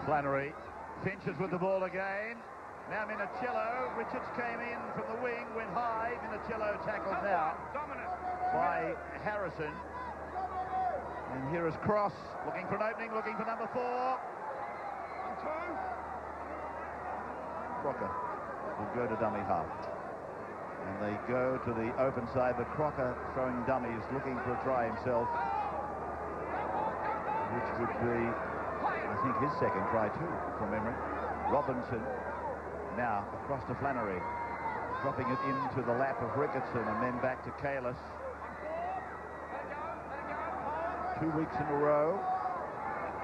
Flannery. Finch is with the ball again. Now Minicello. Richards came in from the wing, went high. Minicello tackled now by Harrison. And here is Cross, looking for an opening, looking for number 4. Crocker will go to dummy half. And they go to the open side, but Crocker throwing dummies, looking for a try himself, which would be, I think, his second try too, from memory. Robinson now across to Flannery, dropping it into the lap of Ricketson and then back to Kalis. 2 weeks in a row.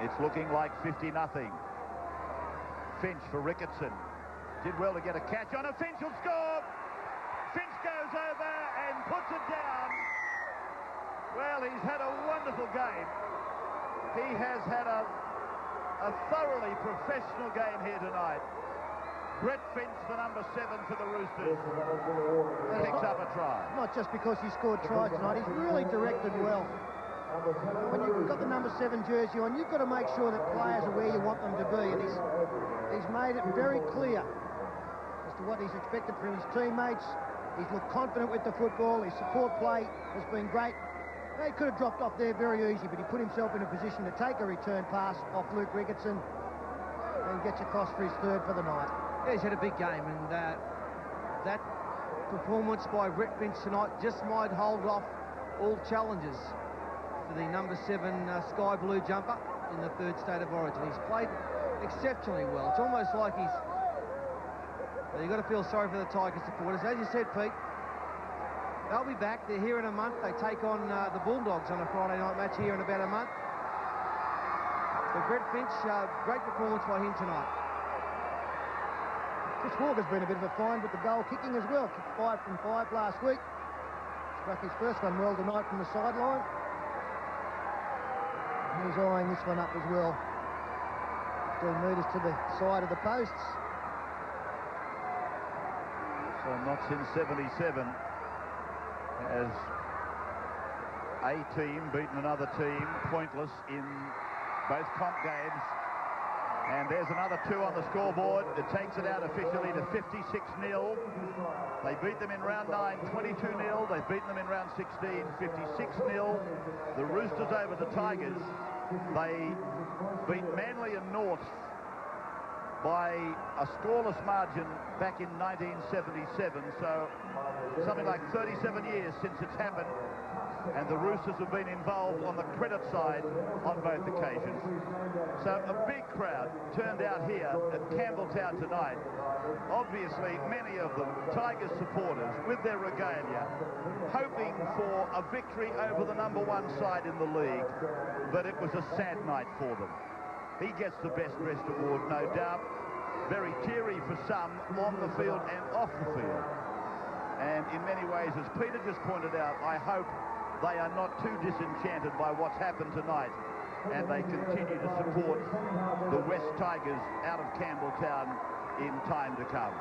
It's looking like 50-0. Finch for Ricketson. Did well to get a catch on it. Finch will score. Finch goes over and puts it down. Well, he's had a wonderful game. He has had a thoroughly professional game here tonight. Brett Finch, the number 7 for the Roosters, picks up a try. Not just because he scored tries tonight, he's really directed well. When you've got the number 7 jersey on, you've got to make sure that players are where you want them to be, and he's made it very clear as to what he's expected from his teammates. He's looked confident with the football. His support play has been great. He could have dropped off there very easy, but he put himself in a position to take a return pass off Luke Ricketson and gets across for his 3rd for the night. Yeah, he's had a big game, and that performance by Brett Finch tonight just might hold off all challenges for the number 7 sky blue jumper in the 3rd state of origin. He's played exceptionally well. It's almost like you've got to feel sorry for the Tigers supporters. As you said, Pete, they'll be back. They're here in a month. They take on the Bulldogs on a Friday night match here in about a month. But Brett Finch, great performance by him tonight. Chris Walker's been a bit of a find with the goal kicking as well. Kicked 5 from 5 last week. Struck his first one well tonight from the sideline. He's eyeing this one up as well. 15 metres to the side of the posts. So not since 77 has a team beaten another team pointless in both comp games. And there's another 2 on the scoreboard. It takes it out officially to 56-0. They beat them in round 9, 22-0. They've beaten them in round 16, 56-0. The Roosters over the Tigers. They beat Manly and North by a scoreless margin back in 1977. So something like 37 years since it's happened. And the Roosters have been involved on the credit side on both occasions. So a big crowd turned out here at Campbelltown tonight. Obviously, many of them Tigers supporters with their regalia, hoping for a victory over the number 1 side in the league. But it was a sad night for them. He gets the Best Dressed award, no doubt. Very teary for some on the field and off the field. And in many ways, as Peter just pointed out, I hope they are not too disenchanted by what's happened tonight, and they continue to support the West Tigers out of Campbelltown in time to come.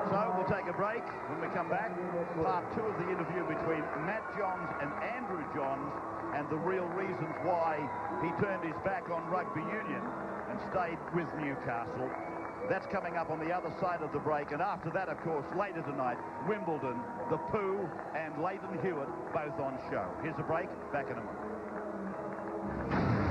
So we'll take a break. When we come back, part 2 of the interview between Matt Johns and Andrew Johns, and the real reasons why he turned his back on rugby union, and and stayed with Newcastle. That's coming up on the other side of the break. And after that, of course, later tonight, Wimbledon, the Pooh and Leighton Hewitt both on show. Here's a break. Back in a moment.